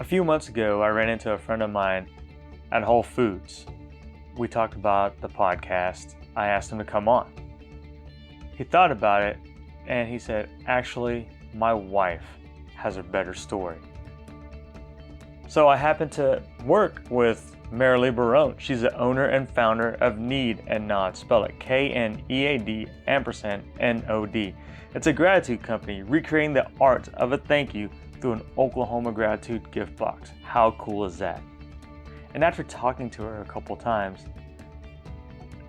A few months ago, I ran into a friend of mine at Whole Foods. We talked about the podcast. I asked him to come on. He thought about it and he said, actually, my wife has a better story. So I happened to work with Merrilee Barone. She's the owner and founder of Knead Nod, spell it Knead &Nod. It's a gratitude company recreating the art of a thank you through an Oklahoma gratitude gift box. How cool is that? And after talking to her a couple times,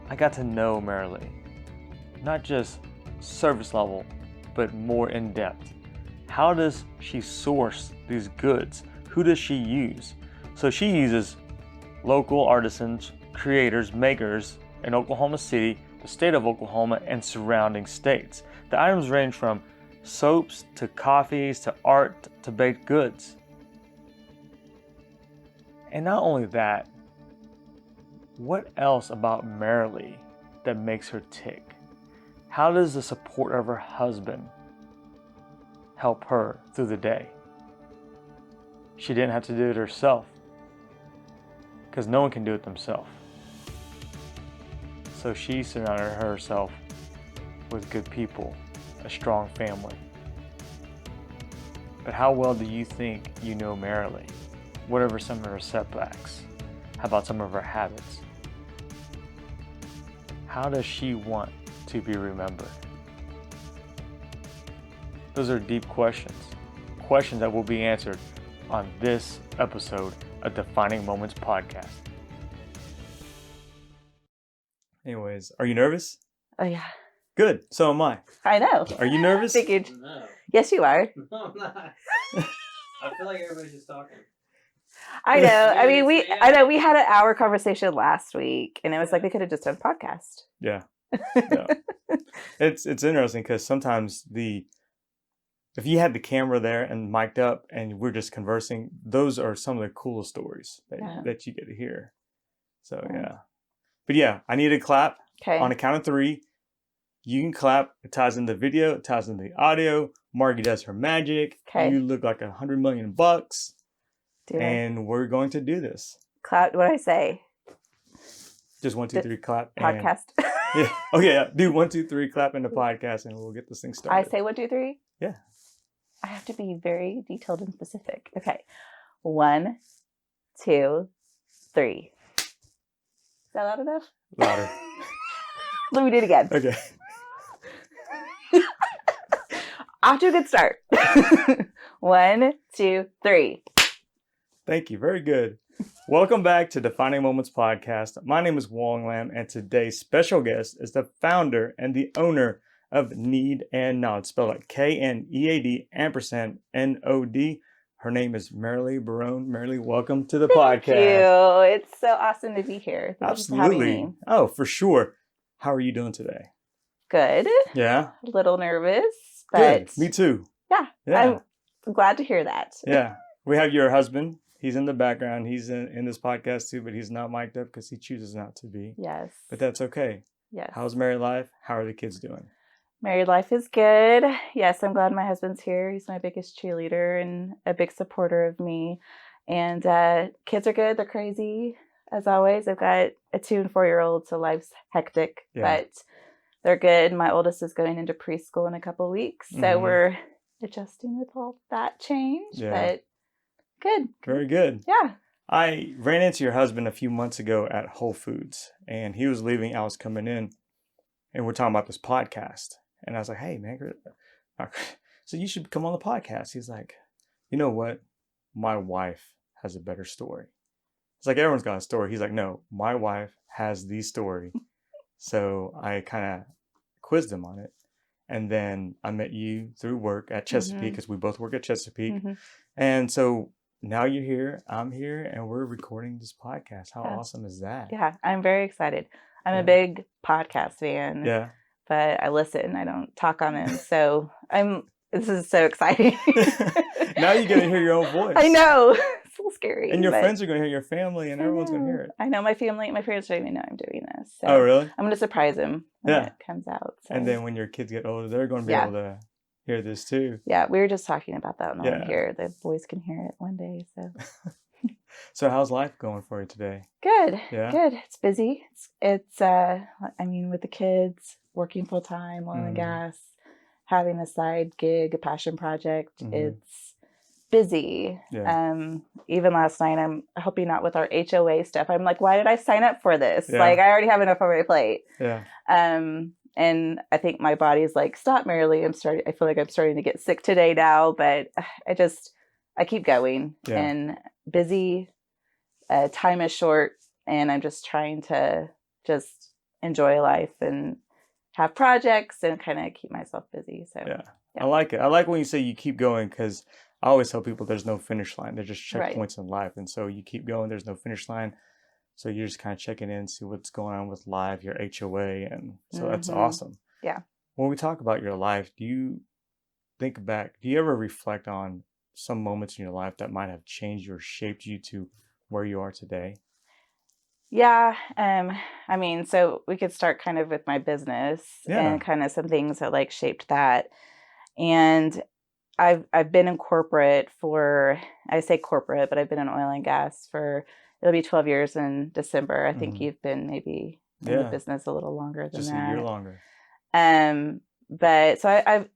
I got to know Merrilee. Not just service level, but more in depth. How does she source these goods? Who does she use? So she uses local artisans, creators, makers in Oklahoma City, the state of Oklahoma, and surrounding states. The items range from soaps to coffees to art to baked goods. And not only that, what else about Merrilee that makes her tick? How does the support of her husband help her through the day? She didn't have to do it herself because no one can do it themselves. So she surrounded herself with good people, a strong family. But how well do you think you know Merrilee? What are some of her setbacks? How about some of her habits? How does she want to be remembered? Those are deep questions that will be answered on this episode of Defining Moments podcast. Anyways, are you nervous? Oh, yeah. Good. So am I. I know. Are you nervous? Figured. No. Yes, you are. No, I'm not. I feel like everybody's just talking. I know. I mean, Yeah. I know we had an hour conversation last week, and it was like we could have just done a podcast. Yeah. It's interesting because sometimes if you had the camera there and mic'd up and we're just conversing, those are some of the coolest stories that you get to hear. So yeah. But yeah, I need a clap. Okay. On a count of 3. You can clap. It ties in the video. It ties in the audio. Margie does her magic. Okay. You look like $100 million. And we're going to do this. Clap. What do I say? Just 1, 2, 3, clap. Podcast. Yeah. Okay. Yeah. Do 1, 2, 3, clap in the podcast, and we'll get this thing started. I say 1, 2, 3. Yeah. I have to be very detailed and specific. Okay. 1, 2, 3. Is that loud enough? Louder. Let me do it again. Okay. Off to a good start. 1, 2, 3. Thank you. Very good. Welcome back to Defining Moments podcast. My name is Wong Lam, and today's special guest is the founder and the owner of Knead Nod, spell it Knead &Nod. Her name is Merrilee Barone. Merrilee, welcome to the podcast. Thank you. It's so awesome to be here. Thank you for having Absolutely. me. Oh, for sure. How are you doing today? Good. Yeah. A little nervous, but Good. Me too. Yeah. I'm glad to hear that. Yeah. We have your husband. He's in the background. He's in this podcast too, but he's not mic'd up because he chooses not to be. Yes. But that's okay. Yes. How's married life? How are the kids doing? Married life is good. Yes, I'm glad my husband's here. He's my biggest cheerleader and a big supporter of me. And kids are good. They're crazy, as always. I've got a 2 and 4-year-old, so life's hectic. Yeah. But they're good. My oldest is going into preschool in a couple of weeks. So we're adjusting with all that change. Yeah. But good. Very good. Yeah. I ran into your husband a few months ago at Whole Foods, and he was leaving. I was coming in, and we're talking about this podcast. And I was like, hey, man, so you should come on the podcast. He's like, you know what? My wife has a better story. It's like everyone's got a story. He's like, no, my wife has the story. So I kind of quizzed him on it. And then I met you through work at Chesapeake because we both work at Chesapeake. And so now you're here, I'm here, and we're recording this podcast. How awesome is that? Yeah, I'm very excited. I'm a big podcast fan. Yeah. But I listen. I don't talk on them. So this is so exciting. Now you're going to hear your own voice. I know. It's a little scary. And your friends are going to hear your family, and everyone's going to hear it. I know my parents don't even know I'm doing this. So oh, really? I'm going to surprise them when it comes out. So. And then when your kids get older, they're going to be able to hear this too. Yeah, we were just talking about that on the way Yeah. here. The boys can hear it one day. So So how's life going for you today? good, Yeah. good. It's busy. It's I mean, with the kids, working full time, oil and gas, having a side gig, a passion project. It's busy. Yeah. Even last night, I'm helping out with our HOA stuff. I'm like, why did I sign up for this? Yeah. Like, I already have enough on my plate. Yeah. And I think my body's like, stop, Merrilee. I feel like I'm starting to get sick today now, but I keep going. Yeah. And busy. Time is short, and I'm just trying to just enjoy life and have projects and kind of keep myself busy. So yeah. I like it. I like when you say you keep going, because I always tell people there's no finish line. They're just checkpoints in life. And so you keep going. There's no finish line. So you're just kind of checking in, see what's going on with live, your HOA. And so that's awesome. Yeah. When we talk about your life, do you think back, do you ever reflect on some moments in your life that might have changed or shaped you to where you are today? Yeah. I mean, so we could start kind of with my business and kind of some things that like shaped that. And I've been in corporate for, I say corporate, but I've been in oil and gas for, it'll be 12 years in December. I think you've been maybe in the business a little longer than just that. A year longer. But so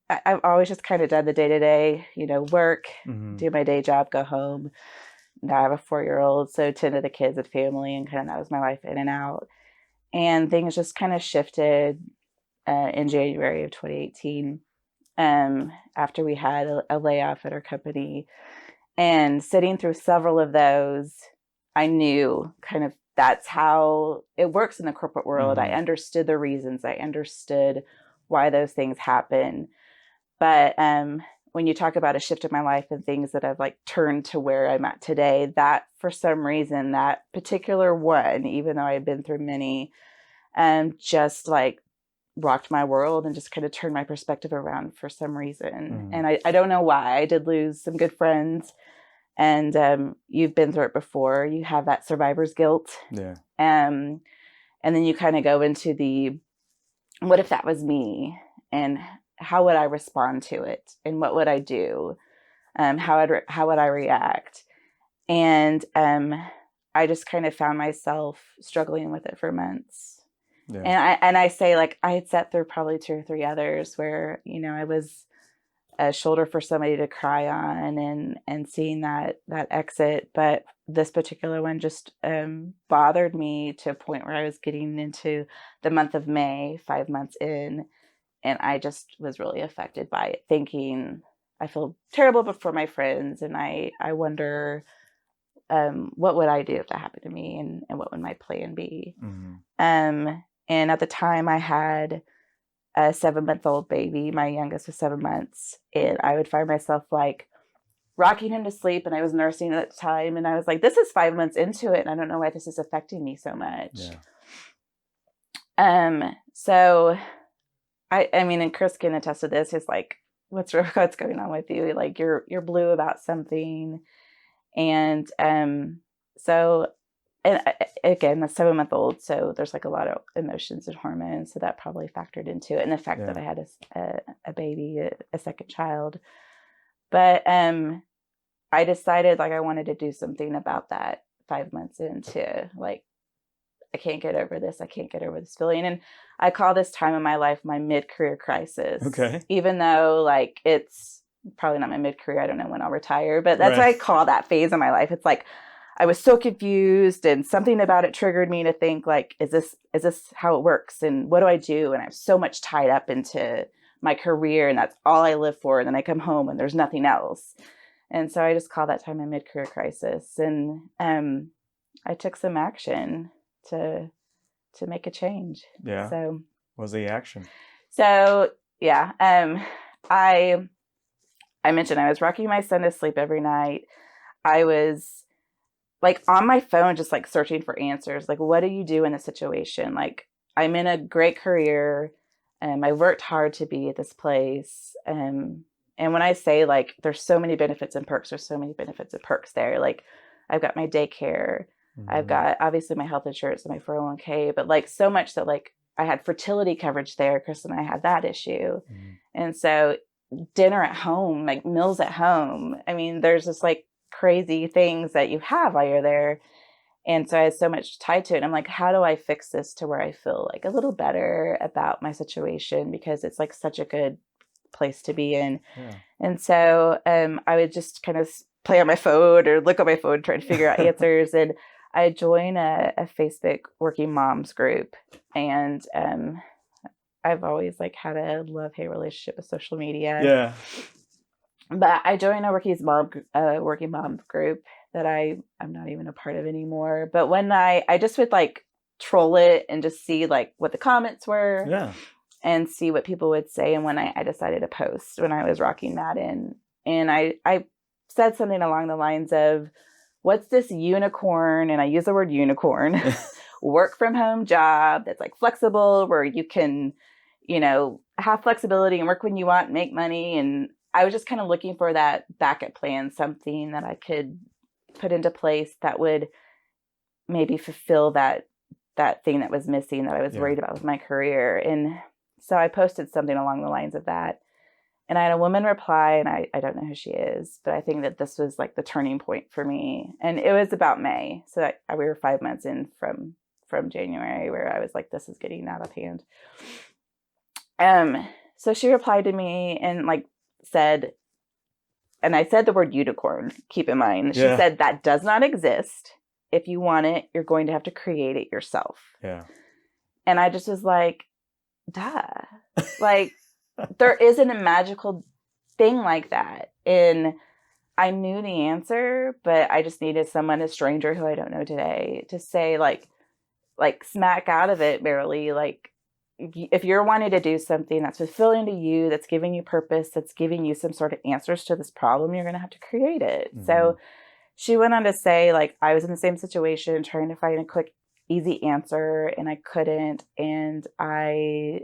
I've always just kind of done the day-to-day, work, do my day job, go home. Now I have a 4-year-old, so tend to the kids and family, and kind of that was my life in and out. And things just kind of shifted in January of 2018 after we had a layoff at our company. And sitting through several of those, I knew kind of that's how it works in the corporate world. I understood the reasons. I understood why those things happen. But when you talk about a shift in my life and things that have like turned to where I'm at today, that for some reason, that particular one, even though I had been through many, just like rocked my world and just kind of turned my perspective around for some reason. And I don't know why. I did lose some good friends, and you've been through it before. You have that survivor's guilt. Yeah. And then you kind of go into the, what if that was me? And how would I respond to it? And what would I do? How would I react? And I just kind of found myself struggling with it for months. Yeah. And I say, like, I had sat through probably 2 or 3 others where, I was a shoulder for somebody to cry on and seeing that exit. But this particular one just bothered me to a point where I was getting into the month of May, 5 months in. And I just was really affected by it, thinking I feel terrible for my friends. And I wonder, what would I do if that happened to me, and what would my plan be? And at the time I had a 7-month-old baby. My youngest was 7 months. And I would find myself like rocking him to sleep, and I was nursing at the time. And I was like, this is 5 months into it, and I don't know why this is affecting me so much. Yeah. So I mean, and Chris can attest to this. He's like, what's going on with you? Like you're blue about something. And so, and again, the 7-month-old, so there's like a lot of emotions and hormones, so that probably factored into it, and the fact that I had a baby, a second child. But I decided like I wanted to do something about that 5 months into, like, I can't get over this. I can't get over this feeling. And I call this time in my life my mid-career crisis. Okay. Even though like it's probably not my mid-career. I don't know when I'll retire, but that's what I call that phase of my life. It's like I was so confused, and something about it triggered me to think like, is this how it works? And what do I do? And I'm so much tied up into my career, and that's all I live for. And then I come home and there's nothing else. And so I just call that time my mid-career crisis. And I took some action to make a change. Yeah. So what was the action? So yeah, I mentioned I was rocking my son to sleep every night. I was like on my phone, just like searching for answers. Like, what do you do in this situation? Like, I'm in a great career, and I worked hard to be at this place. And when I say like, there's so many benefits and perks, there's so many benefits and perks there. Like, I've got my daycare. I've got obviously my health insurance and my 401k, but like so much that like I had fertility coverage there. Chris and I had that issue. And so dinner at home, like meals at home. I mean, there's just like crazy things that you have while you're there. And so I had so much tied to it. And I'm like, how do I fix this to where I feel like a little better about my situation? Because it's like such a good place to be in. Yeah. And so I would just kind of play on my phone or look on my phone, trying to figure out answers. And I joined a Facebook working moms group. And I've always like had a love-hate relationship with social media. Yeah. But I joined a working mom group that I'm not even a part of anymore. But when I just would like troll it and just see like what the comments were. Yeah. And see what people would say. And when I decided to post when I was rocking Madden, and I said something along the lines of, what's this unicorn? And I use the word unicorn, work from home job that's like flexible, where you can, you know, have flexibility and work when you want, make money. And I was just kind of looking for that backup plan, something that I could put into place that would maybe fulfill that thing that was missing, that I was worried about with my career. And so I posted something along the lines of that. And I had a woman reply, and I don't know who she is, but I think that this was like the turning point for me. And it was about May. So we were 5 months in from January, where I was like, this is getting out of hand. So she replied to me and like said, and I said the word unicorn, keep in mind. She said, that does not exist. If you want it, you're going to have to create it yourself. Yeah. And I just was like, duh. Like, there isn't a magical thing like that. And I knew the answer, but I just needed someone, a stranger who I don't know today, to say like smack out of it, Merrilee. Like, if you're wanting to do something that's fulfilling to you, that's giving you purpose, that's giving you some sort of answers to this problem, you're going to have to create it. Mm-hmm. So she went on to say, like, I was in the same situation, trying to find a quick, easy answer, and I couldn't. And I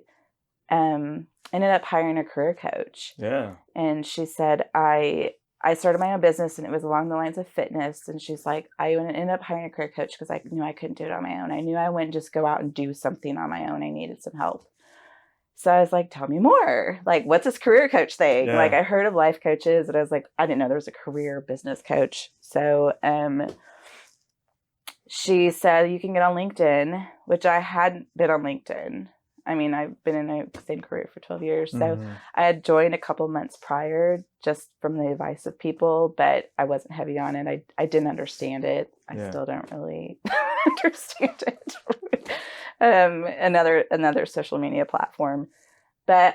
ended up hiring a career coach. Yeah. And she said, I started my own business, and it was along the lines of fitness. And she's like, I ended up hiring a career coach because I knew I couldn't do it on my own. I knew I wouldn't just go out and do something on my own. I needed some help. So I was like, tell me more. Like, what's this career coach thing? Yeah. Like, I heard of life coaches, and I was like, I didn't know there was a career business coach. So she said, you can get on LinkedIn, which I hadn't been on LinkedIn. I mean, I've been in the same career for 12 years. So I had joined a couple months prior just from the advice of people, but I wasn't heavy on it. I didn't understand it. I still don't really understand it. Another social media platform. But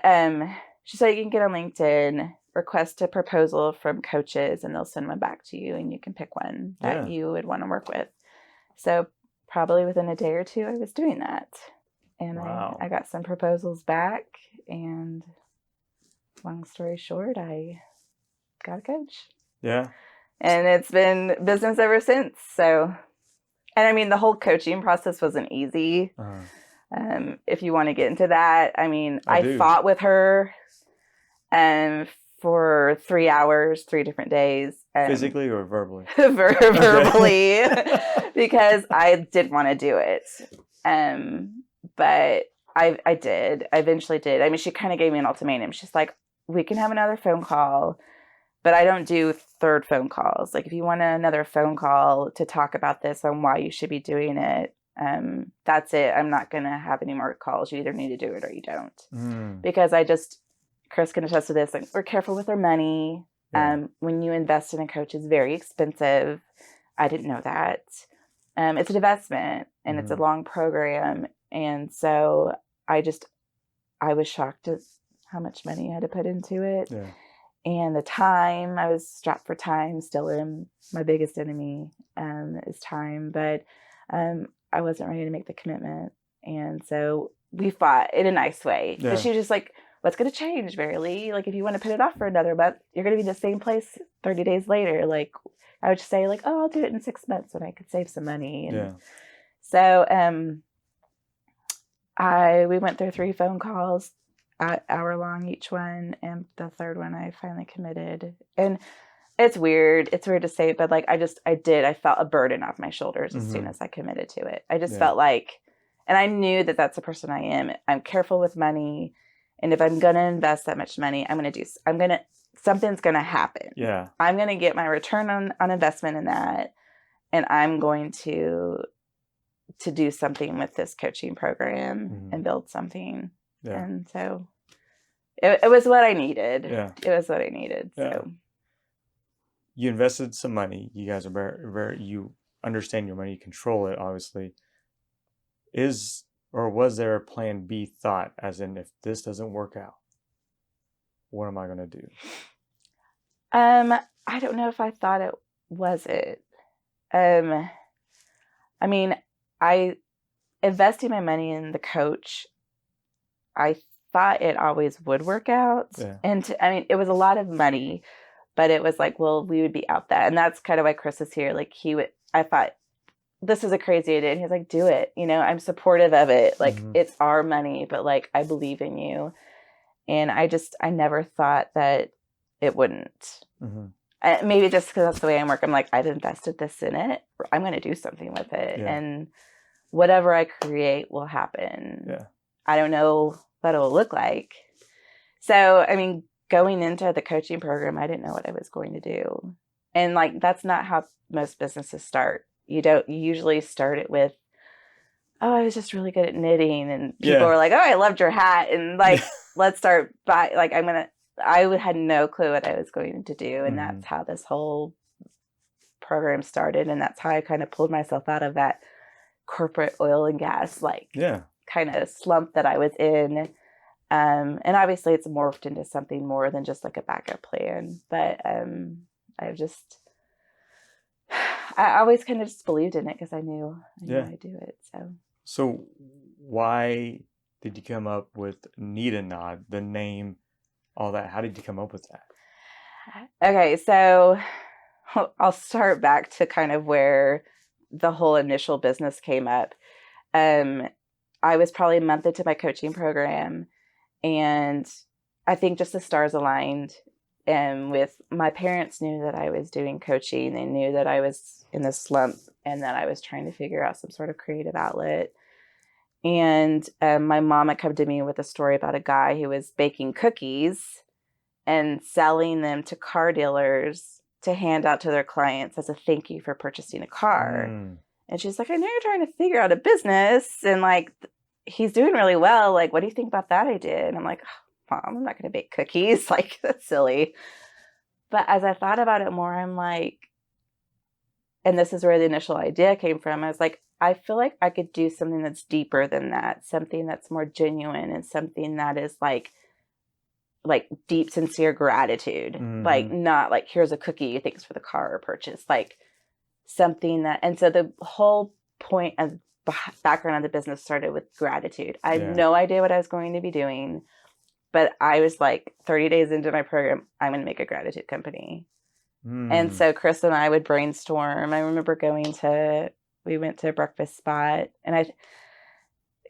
she said you can get on LinkedIn, request a proposal from coaches, and they'll send one back to you, and you can pick one that you would want to work with. So probably within a day or two, I was doing that. And wow. I got some proposals back, and long story short, I got a coach. Yeah. And it's been business ever since. So, and I mean, the whole coaching process wasn't easy. If you want to get into that, I mean, I fought with her for 3 hours, 3 different days. Physically or verbally? Verbally, because I didn't want to do it. But I eventually did. I mean, she kind of gave me an ultimatum. She's like, we can have another phone call, but I don't do third phone calls. Like, if you want another phone call to talk about this and why you should be doing it, that's it. I'm not going to have any more calls. You either need to do it or you don't. Because Chris can attest to this. Like, we're careful with our money. Yeah. When you invest in a coach, it's very expensive. I didn't know that. It's an investment, and it's a long program. And so I was shocked at how much money I had to put into it. Yeah. And the time, I was strapped for time, still am. My biggest enemy is time. But I wasn't ready to make the commitment. And so we fought in a nice way. Yeah. But she was just like, what's going to change, Merrilee? Like, if you want to put it off for another month, you're going to be in the same place 30 days later. Like, I would just say, like, oh, I'll do it in 6 months when I could save some money. And so we went through 3 phone calls, hour long each one, and the third one I finally committed. And it's weird to say, but like I felt a burden off my shoulders as soon as I committed to it. I just felt like, and I knew that that's the person I am. I'm careful with money, And if I'm going to invest that much money, something's going to happen. Yeah. I'm going to get my return on investment in that. And I'm going to do something with this coaching program and build something. Yeah. And so it was what I needed. Yeah. It was what I needed. Yeah. So You invested some money. You guys are very, you understand your money, you control it, obviously. Was there a plan B thought, as in, if this doesn't work out, what am I going to do? I don't know if I thought it was it. I mean, I investing my money in the coach, I thought it always would work out. Yeah. And it was a lot of money, but it was like, well, we would be out that. And that's kind of why Chris is here. Like I thought, this is a crazy idea. And he's like, do it. I'm supportive of it. Like, it's our money, but like, I believe in you. And I never thought that it wouldn't. Maybe just because that's the way I work. I'm like, I've invested this in it. I'm going to do something with it. Yeah. And whatever I create will happen. Yeah. I don't know what it will look like. So, going into the coaching program, I didn't know what I was going to do. And like, that's not how most businesses start. You usually start it with, oh, I was just really good at knitting. And people were like, oh, I loved your hat. And like, let's start by like, I had no clue what I was going to do. And that's how this whole program started. And that's how I kind of pulled myself out of that corporate oil and gas, kind of slump that I was in. And obviously it's morphed into something more than just like a backup plan. But I always kind of just believed in it because I knew I'd do it. So why did you come up with Knead Nod, the name, all that? How did you come up with that? Okay, so I'll start back to kind of where the whole initial business came up. I was probably a month into my coaching program, and I think just the stars aligned. And with my parents knew that I was doing coaching. They knew that I was in this slump and that I was trying to figure out some sort of creative outlet. And my mom had come to me with a story about a guy who was baking cookies and selling them to car dealers to hand out to their clients as a thank you for purchasing a car. And she's like, I know you're trying to figure out a business, and like, he's doing really well. Like, what do you think about that idea? And I'm like, Mom, I'm not going to bake cookies. Like, that's silly. But as I thought about it more, I'm like, and this is where the initial idea came from. I was like, I feel like I could do something that's deeper than that, something that's more genuine, and something that is like deep, sincere gratitude. Like, not like, here's a cookie, thanks for the car purchase. Like something that, and so the whole point of background of the business started with gratitude. I had no idea what I was going to be doing. But I was like 30 days into my program, I'm going to make a gratitude company. And so Chris and I would brainstorm. I remember we went to a breakfast spot, and I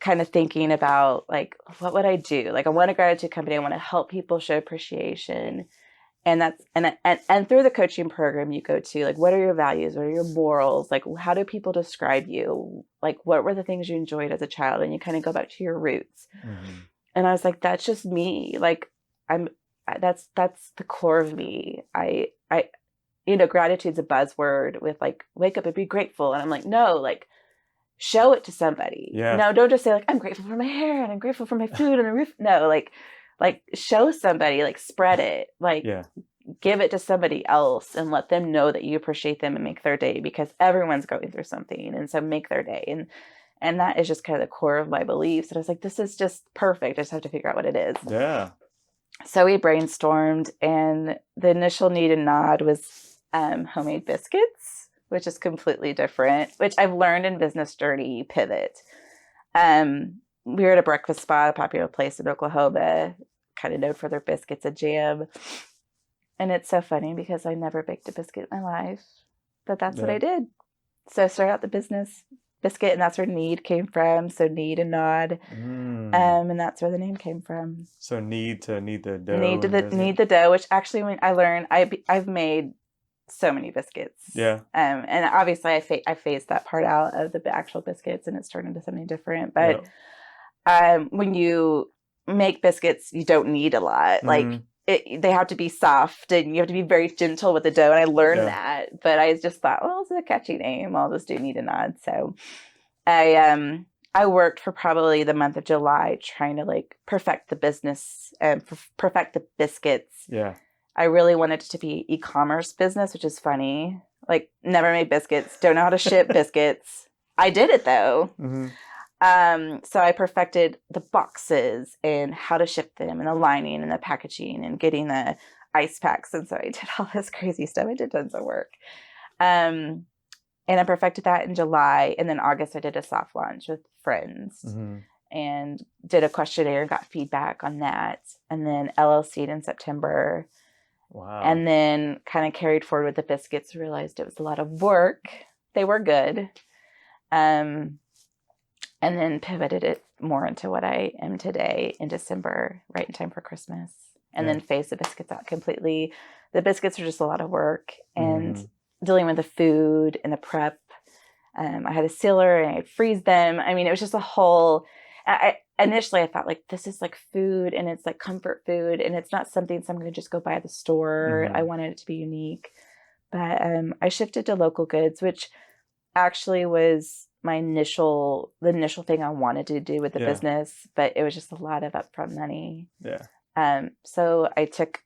kind of thinking about like, what would I do? Like, I want a gratitude company. I want to help people show appreciation. And that's, and through the coaching program, you go to like, what are your values? What are your morals? Like, how do people describe you? Like, what were the things you enjoyed as a child? And you kind of go back to your roots. And I was like, that's just me. Like, that's the core of me. Gratitude's a buzzword with like, wake up and be grateful. And I'm like, no, like, show it to somebody. Yeah. No, don't just say like, I'm grateful for my hair and I'm grateful for my food and the roof. No, like show somebody, like spread it, like give it to somebody else and let them know that you appreciate them and make their day, because everyone's going through something. And so make their day. And that is just kind of the core of my beliefs. And I was like, this is just perfect. I just have to figure out what it is. Yeah. So we brainstormed, and the initial Knead Nod was homemade biscuits, which is completely different, which I've learned in business journey pivot. We were at a breakfast spot, a popular place in Oklahoma, kind of known for their biscuits and jam. And it's so funny because I never baked a biscuit in my life, but that's what I did. So I started out the business biscuit, and that's where Knead came from. So Knead Nod, and that's where the name came from. So knead the dough. Knead the dough, which actually, when I learned, I've made so many biscuits. Yeah. And obviously I phased that part out of the actual biscuits, and it's turned into something different. But when you make biscuits, you don't need a lot. Like they have to be soft and you have to be very gentle with the dough. And I learned that, but I just thought, well, it's a catchy name. I'll just do Knead Nod. So I worked for probably the month of July trying to like perfect the business and perfect the biscuits. Yeah. I really wanted it to be e-commerce business, which is funny. Like never made biscuits, don't know how to ship biscuits. I did it though. So I perfected the boxes and how to ship them and the lining and the packaging and getting the ice packs. And so I did all this crazy stuff. I did tons of work. And I perfected that in July. And then August, I did a soft launch with friends and did a questionnaire and got feedback on that. And then LLC'd in September. Wow. And then kind of carried forward with the biscuits, realized it was a lot of work. They were good. And then pivoted it more into what I am today in December, right in time for Christmas. And then phased the biscuits out completely. The biscuits are just a lot of work and dealing with the food and the prep. I had a sealer and I'd freeze them. I mean, it was just a whole... Initially, I thought like this is like food and it's like comfort food and it's not something so I'm going to just go buy at the store. I wanted it to be unique, but I shifted to local goods, which actually was the initial thing I wanted to do with the business, but it was just a lot of upfront money. So I took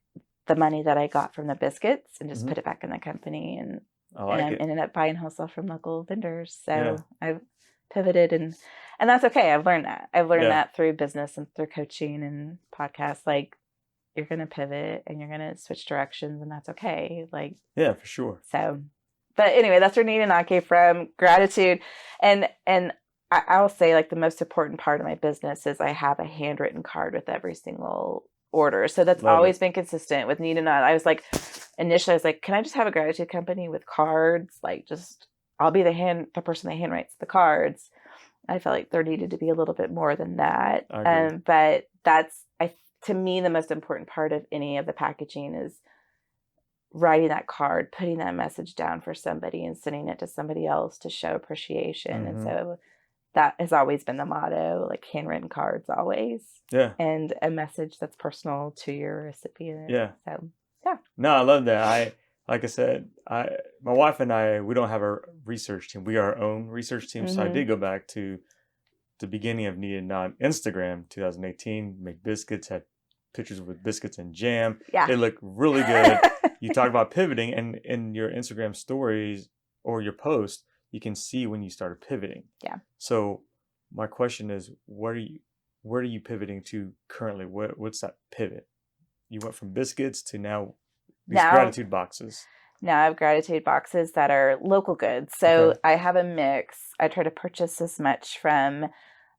the money that I got from the biscuits and just put it back in the company, and I ended up buying wholesale from local vendors. So I've pivoted and that's okay. I've learned that. I've learned that through business and through coaching and podcasts. Like you're going to pivot and you're going to switch directions and that's okay. Like, yeah, for sure. So, but anyway, that's where Knead Nod came from. Gratitude. And I'll say like the most important part of my business is I have a handwritten card with every single order. So that's always been consistent with Knead Nod. I was like, initially I was like, can I just have a gratitude company with cards? Like just, I'll be the person that handwrites the cards. I felt like there needed to be a little bit more than that. But that's, to me, the most important part of any of the packaging is writing that card, putting that message down for somebody and sending it to somebody else to show appreciation. And so that has always been the motto, like handwritten cards always. Yeah. And a message that's personal to your recipient. Yeah. So, yeah. No, I love that. Like I said, my wife and I, we don't have a research team. We are our own research team. So I did go back to the beginning of Knead Nod Instagram, 2018, make biscuits, had pictures with biscuits and jam. Yeah. They look really good. You talk about pivoting, and in your Instagram stories or your post, you can see when you started pivoting. Yeah. So my question is, where are you pivoting to currently? What's that pivot? You went from biscuits to now these gratitude boxes. Now I have gratitude boxes that are local goods. So I have a mix. I try to purchase as much from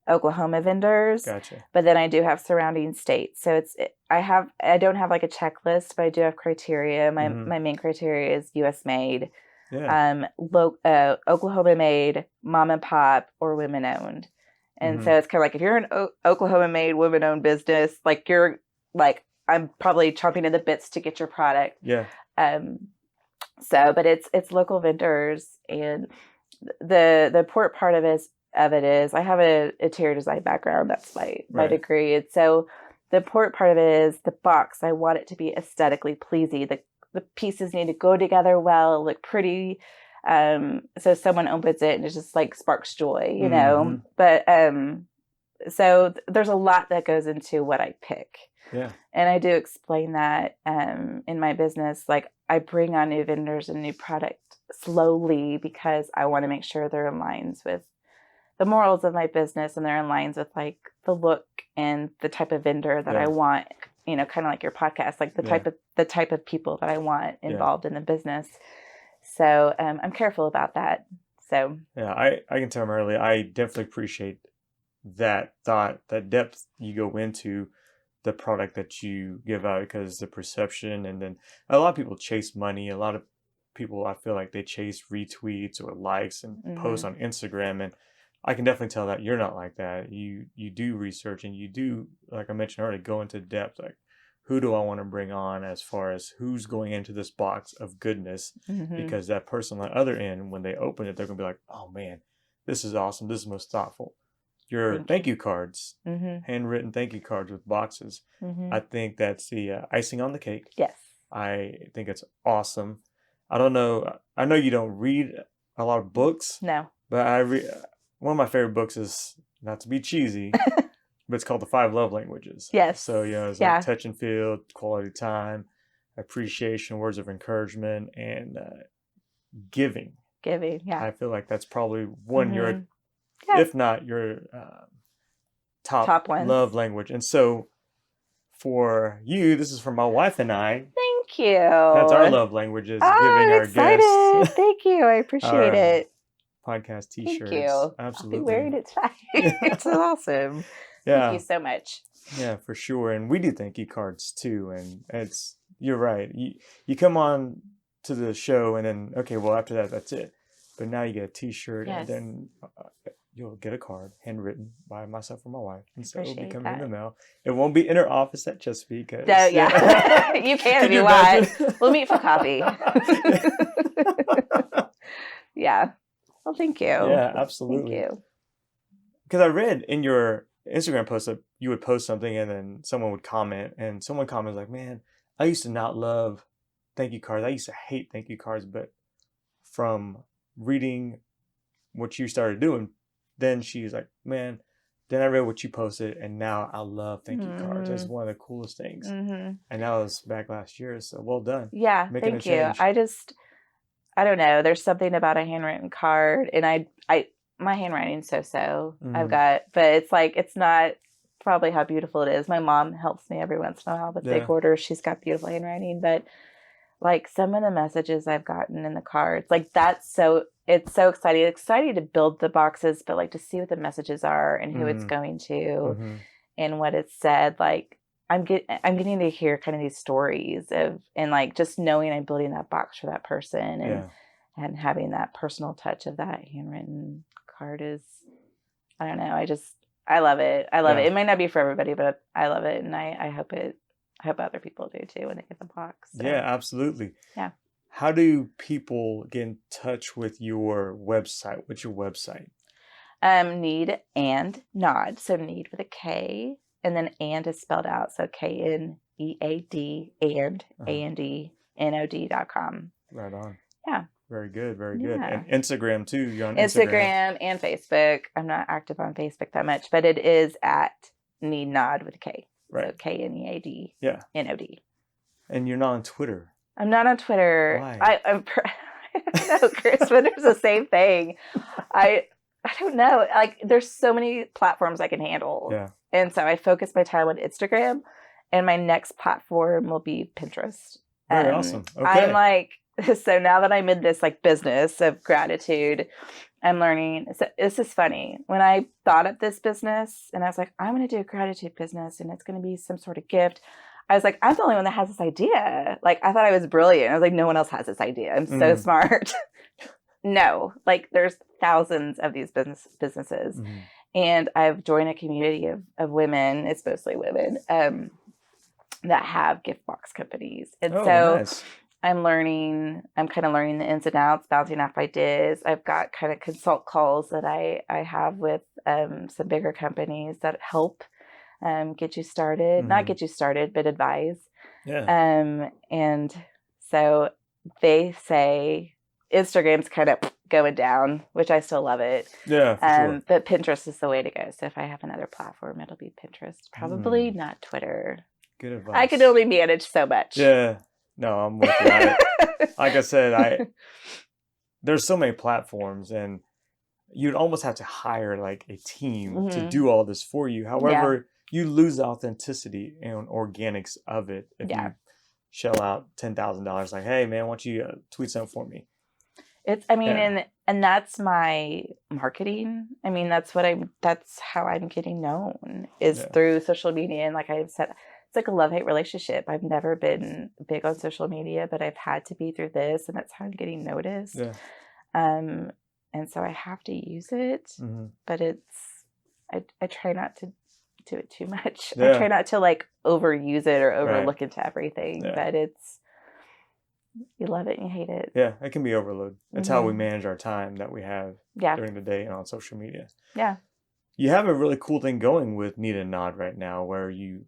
Oklahoma vendors. Gotcha. But then I do have surrounding states. So I don't have like a checklist, but I do have criteria. My main criteria is US made, Oklahoma made, mom and pop, or women owned. And so it's kind of like if you're an Oklahoma made, women owned business, like you're like, I'm probably chomping at the bits to get your product. Yeah. But it's local vendors, and the important part of it is I have a interior design background. That's my degree. And so the important part of it is the box. I want it to be aesthetically pleasing. The pieces need to go together well, look pretty. So someone opens it and it just like sparks joy, you know. But so there's a lot that goes into what I pick. Yeah. And I do explain that in my business. Like I bring on new vendors and new product slowly because I want to make sure they're in lines with the morals of my business and they're in lines with like the look and the type of vendor that I want, you know, kind of like your podcast, like the type of people that I want involved in the business. So I'm careful about that. So yeah, I can tell Merrilee, I definitely appreciate that thought, that depth you go into the product that you give out, because the perception, and then a lot of people chase money. A lot of people, I feel like they chase retweets or likes and posts on Instagram, and I can definitely tell that you're not like that. You do research, and you do, like I mentioned earlier, go into depth. Like, who do I want to bring on as far as who's going into this box of goodness? Because that person on the other end, when they open it, they're gonna be like, oh man, this is awesome. This is most thoughtful. your thank you cards, Mm-hmm. handwritten thank you cards with boxes. Mm-hmm. I think that's the icing on the cake. Yes. I think it's awesome. I don't know. I know you don't read a lot of books, No. but I read one of my favorite books is, not to be cheesy, but it's called The 5 Love Languages. Yes. So, it's like touch and feel, quality time, appreciation, words of encouragement, and giving. Giving, yeah. I feel like that's probably one your, Yeah. if not your top ones. love language. And so for you, this is for my wife and I. Thank you. That's our love languages, giving I'm our excited. guests. Thank you. I appreciate it. Podcast t-shirts. Thank you. Absolutely. I'll be wearing it tonight. It's awesome. Yeah. Thank you so much. Yeah, for sure. And we do thank you cards too. And you're right. You come on to the show and then, okay, well, after that, that's it. But now you get a t-shirt and then you'll get a card handwritten by myself or my wife. And so it'll be coming in the mail. It won't be in her office at Chesapeake. You can if you want. We'll meet for coffee. Yeah. Well, thank you. Yeah, absolutely. Thank you. Because I read in your Instagram post that you would post something and then someone would comment, and someone commented like, man, I used to not love thank you cards. I used to hate thank you cards, but from reading what you started doing, then she's like, man, then I read what you posted and now I love thank you cards. That's one of the coolest things. And that was back last year. So well done. Yeah, thank you. I don't know. There's something about a handwritten card, and my handwriting's so. I've got, but it's like, it's not probably how beautiful it is. My mom helps me every once in a while with big orders. She's got beautiful handwriting, but like some of the messages I've gotten in the cards, like it's so exciting. It's exciting to build the boxes, but like to see what the messages are and who it's going to and what it's said. Like I'm getting to hear kind of these stories and like just knowing I'm building that box for that person and having that personal touch of that handwritten card is, I don't know. I love it. I love it. It might not be for everybody, but I love it. And I hope other people do too when they get the box. So. Yeah, absolutely. Yeah. How do people get in touch with your website? What's your website? Knead and Nod. So Knead with a K, and then and is spelled out. So KNEAD and ANDNOD.com. Right on. Yeah. Very good. Very good. And Instagram too. You're on Instagram and Facebook. I'm not active on Facebook that much, but it is at Knead Nod with a K. Right. So KNEAD. Yeah. NOD. And you're not on Twitter. I'm not on Twitter. Why? I don't know, Chris. Twitter's the same thing. I don't know. Like, there's so many platforms I can handle. Yeah. And so I focus my time on Instagram, and my next platform will be Pinterest. Very awesome. Okay. I'm like, so now that I'm in this like business of gratitude, I'm learning. So this is funny. When I thought of this business and I was like, I'm going to do a gratitude business and it's going to be some sort of gift. I was like, I'm the only one that has this idea. Like, I thought I was brilliant. I was like, no one else has this idea. I'm so smart. No, like there's thousands of these businesses. And I've joined a community of women. It's mostly women that have gift box companies. And nice. I'm kind of learning the ins and outs, bouncing off ideas. I've got kind of consult calls that I have with some bigger companies that help get you started, not get you started, but advise. Yeah. And so they say Instagram's kind of going down, which I still love it. Yeah. For sure. But Pinterest is the way to go. So if I have another platform, it'll be Pinterest. Probably not Twitter. Good advice. I can only manage so much. Yeah. No, I'm with you. Like I said, there's so many platforms, and you'd almost have to hire like a team to do all this for you. However, you lose the authenticity and organics of it if you shell out $10,000. Like, hey man, why don't you tweet something for me? And that's my marketing. I mean, that's how I'm getting known is through social media. And like I've said, it's like a love-hate relationship. I've never been big on social media, but I've had to be through this, and that's how I'm getting noticed. Yeah. And so I have to use it, but I try not to do it too much. Yeah. I try not to like overuse it or overlook into everything, but you love it and you hate it. Yeah, it can be overload. It's how we manage our time that we have during the day and on social media. Yeah. you have a really cool thing going with Knead Nod right now, where you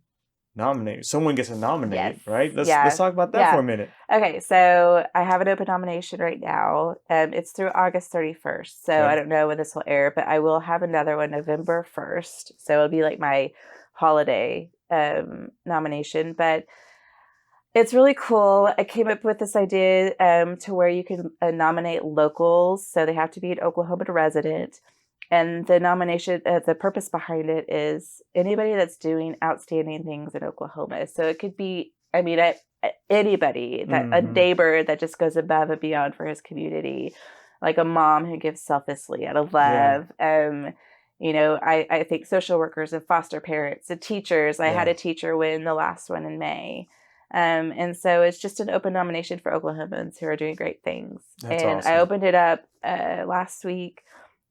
nominate. Someone gets to nominate, Yes. right? Let's Yeah. talk about that Yeah. for a minute. Okay, so I have an open nomination right now. It's through August 31st, so Okay. I don't know when this will air, but I will have another one November 1st. So it'll be like my holiday nomination. But it's really cool. I came up with this idea to where you can nominate locals, so they have to be an Oklahoma resident. And the nomination, the purpose behind it is anybody that's doing outstanding things in Oklahoma. So it could be, I mean, anybody, that a neighbor that just goes above and beyond for his community, like a mom who gives selflessly out of love. You know, I think social workers and foster parents and teachers. I had a teacher win the last one in May. And so it's just an open nomination for Oklahomans who are doing great things. That's and awesome. I opened it up last week.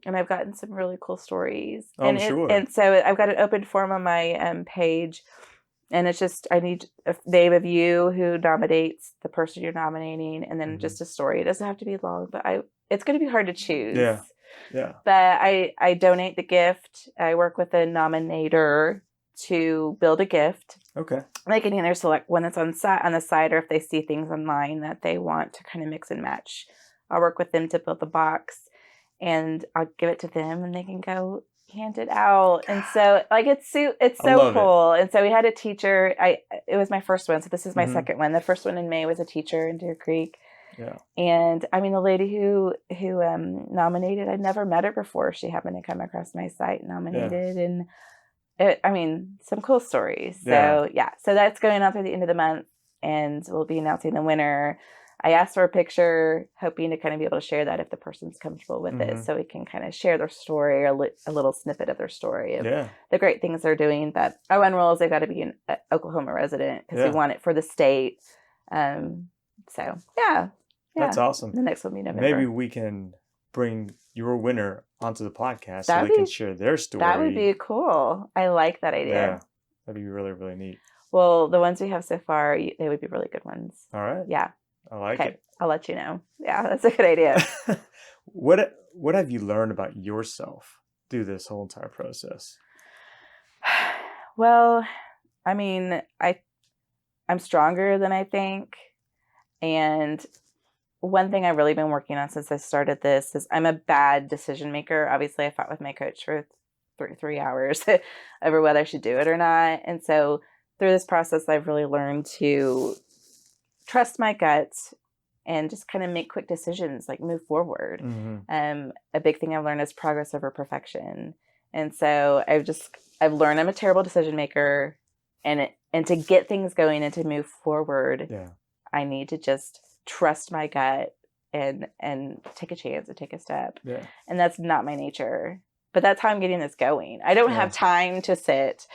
And I've gotten some really cool stories. Oh, I'm sure. And so I've got an open form on my page. And it's just, I need a name of you who nominates the person you're nominating. And then just a story. It doesn't have to be long, but it's going to be hard to choose. Yeah. Yeah. But I donate the gift. I work with a nominator to build a gift. Okay. They can either select one that's on the side, or if they see things online that they want to kind of mix and match, I'll work with them to build the box. And I'll give it to them, and they can go hand it out. And so, like, it's so cool. And so we had a teacher. It was my first one, so this is my second one. The first one in May was a teacher in Deer Creek. Yeah. And I mean, the lady who nominated, I'd never met her before. She happened to come across my site and nominated, and some cool stories. So so that's going on through the end of the month, and we'll be announcing the winner. I asked for a picture, hoping to kind of be able to share that if the person's comfortable with it, so we can kind of share their story or a little snippet of their story of the great things they're doing. But our one rule is they've got to be an Oklahoma resident because we want it for the state. That's awesome. The next one will be November. Maybe we can bring your winner onto the podcast so they can share their story. That would be cool. I like that idea. Yeah, that'd be really, really neat. Well, the ones we have so far, they would be really good ones. All right. Yeah. I like it. I'll let you know. Yeah, that's a good idea. What have you learned about yourself through this whole entire process? Well, I mean, I'm stronger than I think. And one thing I've really been working on since I started this is I'm a bad decision maker. Obviously, I fought with my coach for 3 hours over whether I should do it or not. And so through this process, I've really learned to trust my gut and just kind of make quick decisions, like move forward. A big thing I've learned is progress over perfection. And so I've learned I'm a terrible decision maker, and to get things going and to move forward, I need to just trust my gut and take a chance and take a step. And that's not my nature, but that's how I'm getting this going. I don't have time to sit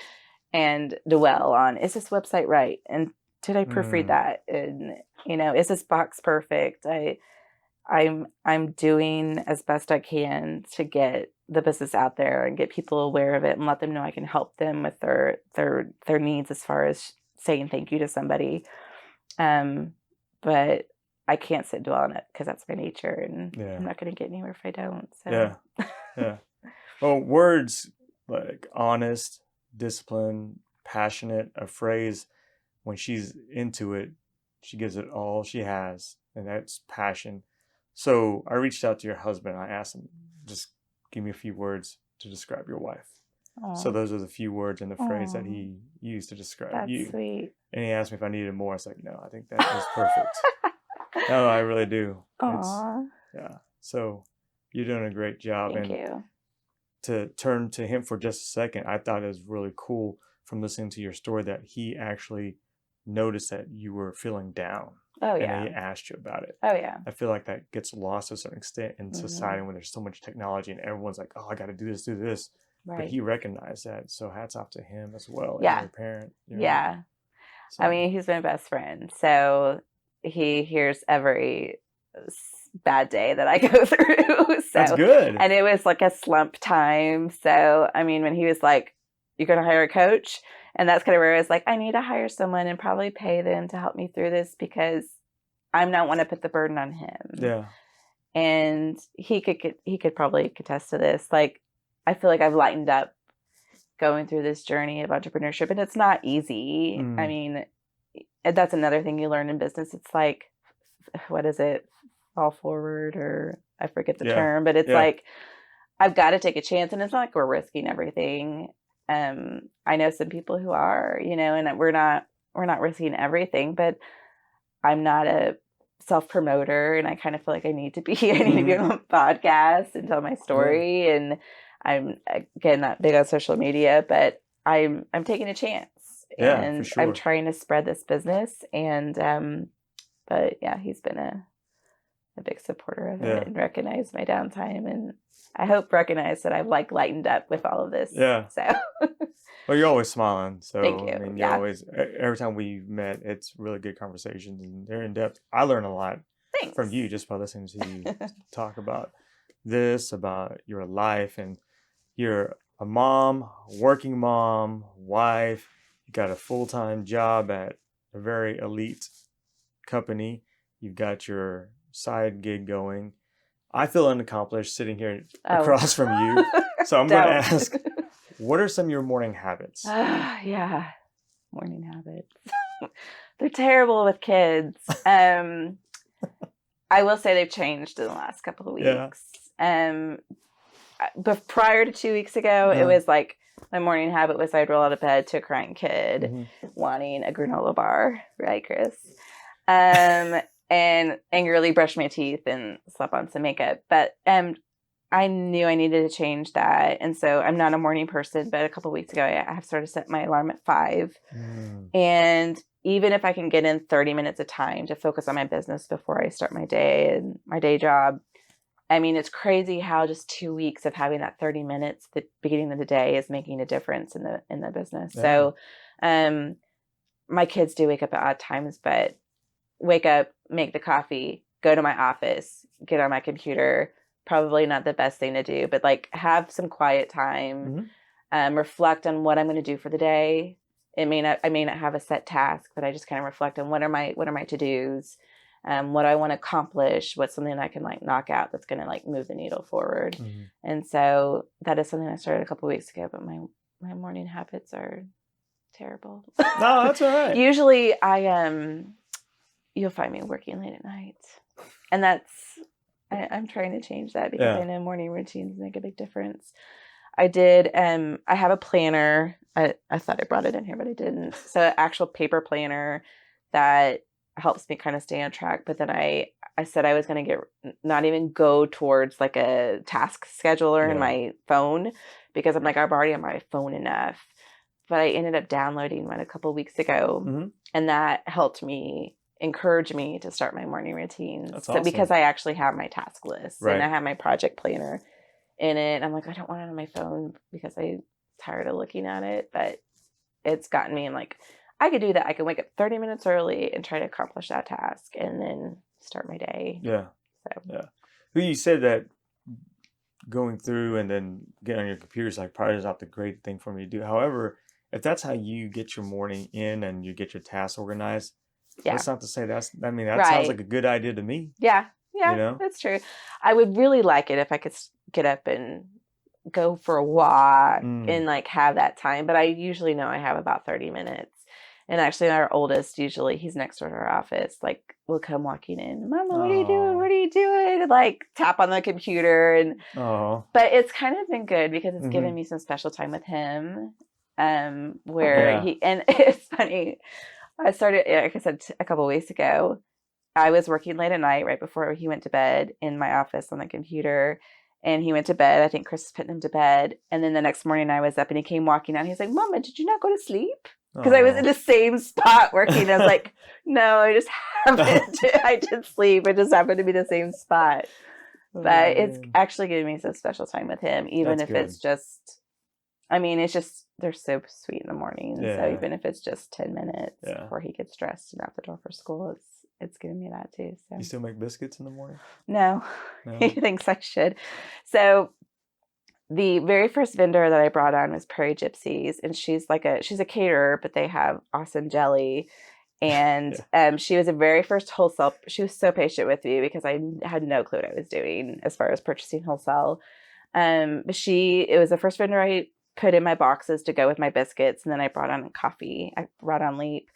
and dwell on, is this website right? And did I proofread that? And, is this box perfect? I'm doing as best I can to get the business out there and get people aware of it and let them know I can help them with their needs as far as saying thank you to somebody. But I can't sit and dwell on it because that's my nature, and I'm not going to get anywhere if I don't. So. Yeah. Well, words like honest, disciplined, passionate, a phrase, when she's into it, she gives it all she has, and that's passion. So I reached out to your husband. I asked him, just give me a few words to describe your wife. Aww. So those are the few words in the phrase that he used to describe you. That's sweet. And he asked me if I needed more. I was like, no, I think that was perfect. No, I really do. Aww. So you're doing a great job. Thank you. To turn to him for just a second, I thought it was really cool from listening to your story that he actually noticed that you were feeling down. Oh, yeah. And he asked you about it. Oh, yeah. I feel like that gets lost to a certain extent in society when there's so much technology and everyone's like, oh, I got to do this. Right. But he recognized that. So hats off to him as well. Yeah. As your parent. Yeah. So. I mean, he's my best friend. So he hears every bad day that I go through. So, that's good. And it was like a slump time. So, I mean, when he was like, you're going to hire a coach? And that's kind of where I was like, I need to hire someone and probably pay them to help me through this because I'm not want to put the burden on him. Yeah. And he could probably attest to this. Like, I feel like I've lightened up going through this journey of entrepreneurship, and it's not easy. I mean, that's another thing you learn in business. It's like, what is it? Fall forward, or I forget the term, but it's like, I've got to take a chance, and it's not like we're risking everything. I know some people who are, and we're not risking everything, but I'm not a self-promoter, and I kind of feel like I need to be on a podcast and tell my story. And I'm, again, not big on social media, but I'm taking a chance, and for sure. I'm trying to spread this business. And but yeah, he's been a big supporter of it, and recognized my downtime, and I hope recognize that I've like lightened up with all of this. Yeah. So. Well, you're always smiling. So Thank you. I mean, you're always, every time we've met, it's really good conversations, and they're in depth. I learn a lot from you just by listening to you talk about this, about your life, and you're a mom, working mom, wife. You got a full-time job at a very elite company. You've got your side gig going. I feel unaccomplished sitting here across from you. So I'm going to ask, what are some of your morning habits? Morning habits. They're terrible with kids. I will say they've changed in the last couple of weeks. But prior to 2 weeks ago, it was like my morning habit was I'd roll out of bed to a crying kid wanting a granola bar, right, Chris? And angrily brush my teeth and slap on some makeup. But I knew I needed to change that. And so I'm not a morning person, but a couple of weeks ago, I have sort of set my alarm at 5. And even if I can get in 30 minutes of time to focus on my business before I start my day and my day job, I mean, it's crazy how just 2 weeks of having that 30 minutes at the beginning of the day is making a difference in the business. Yeah. So my kids do wake up at odd times, but wake up, make the coffee, go to my office, get on my computer. Probably not the best thing to do, but like have some quiet time, reflect on what I'm going to do for the day. I may not have a set task, but I just kind of reflect on what are my to-dos, what I want to accomplish, what's something I can like knock out that's going to like move the needle forward. And so that is something I started a couple of weeks ago, but my morning habits are terrible. No, that's all right. Usually you'll find me working late at night, and I'm trying to change that because I know morning routines make a big difference. I have a planner. I thought I brought it in here, but I didn't. So an actual paper planner that helps me kind of stay on track. But then I said I was going to not even go towards like a task scheduler in my phone, because I'm like, I'm already on my phone enough. But I ended up downloading one a couple of weeks ago, and that helped me encourage me to start my morning routines. That's awesome. Because I actually have my task list and I have my project planner in it. I'm like, I don't want it on my phone because I'm tired of looking at it, but it's gotten me. I'm like, I could do that. I can wake up 30 minutes early and try to accomplish that task and then start my day. Yeah. So. Yeah. Well, you said that going through and then getting on your computer is like probably not the great thing for me to do. However, if that's how you get your morning in and you get your tasks organized, that's not to say that sounds like a good idea to me. Yeah, that's true. I would really like it if I could get up and go for a walk and like have that time. But I usually know I have about 30 minutes. And actually our oldest, usually he's next door to our office, like will come walking in. Mama, what are you doing? What are you doing? And like tap on the computer. And but it's kind of been good because it's given me some special time with him. Where and it's funny. I started, like I said, a couple of weeks ago, I was working late at night right before he went to bed in my office on the computer, and he went to bed. I think Chris was putting him to bed. And then the next morning I was up and he came walking out. He's like, Mama, did you not go to sleep? Because I was in the same spot working. I was like, no, I just happened to, I did sleep. It just happened to be the same spot. But it's actually giving me some special time with him, even if it's just, it's just, they're so sweet in the morning. So even if it's just 10 minutes before he gets dressed and out the door for school, it's giving me that too. So you still make biscuits in the morning? No. He thinks I should. So the very first vendor that I brought on was Prairie Gypsies, and she's a caterer, but they have awesome jelly. And she was the very first wholesale. She was so patient with me because I had no clue what I was doing as far as purchasing wholesale. But it was the first vendor I put in my boxes to go with my biscuits. And then I brought on coffee. I brought on Leap.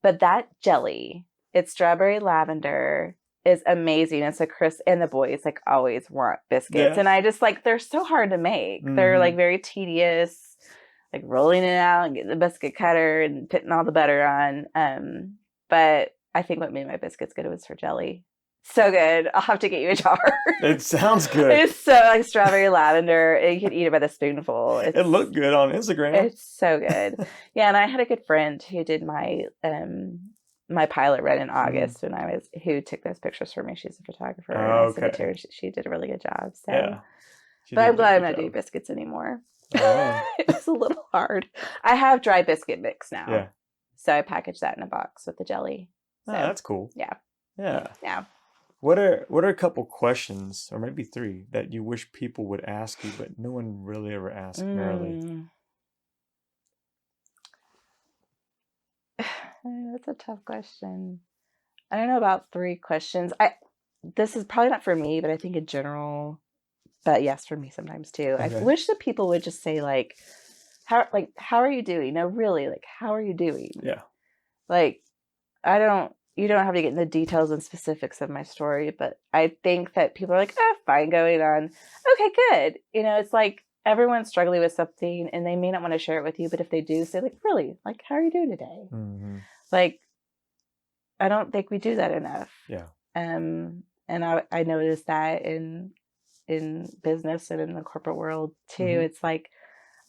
But that jelly, it's strawberry lavender, is amazing. And so Chris and the boys like always want biscuits. Yeah. And I just like, they're so hard to make. They're like very tedious, like rolling it out and getting the biscuit cutter and putting all the butter on. But I think what made my biscuits good was her jelly. So good. I'll have to get you a jar. It sounds good. It's so like strawberry lavender. And you can eat it by the spoonful. It looked good on Instagram. It's so good. Yeah, and I had a good friend who did my my pilot run in August who took those pictures for me. She's a photographer. And I sent it to her. She did a really good job. So, yeah. But I'm glad I'm not doing biscuits anymore. Oh. It's a little hard. I have dry biscuit mix now. Yeah. So I packaged that in a box with the jelly. So, Oh, that's cool. Yeah. Yeah. Yeah. What are a couple questions, or maybe 3, that you wish people would ask you, but no one really ever asked Merrilee? That's a tough question. I don't know about 3 questions. This is probably not for me, but I think in general, but yes, for me sometimes too. Okay. I wish that people would just say how are you doing? No, really, how are you doing? Yeah. You don't have to get in the details and specifics of my story, but I think that people are like, fine, going on. Okay, good. It's like everyone's struggling with something and they may not want to share it with you, but if they do, say really, how are you doing today? Mm-hmm. I don't think we do that enough. Yeah. And I noticed that in business and in the corporate world too. Mm-hmm. It's like,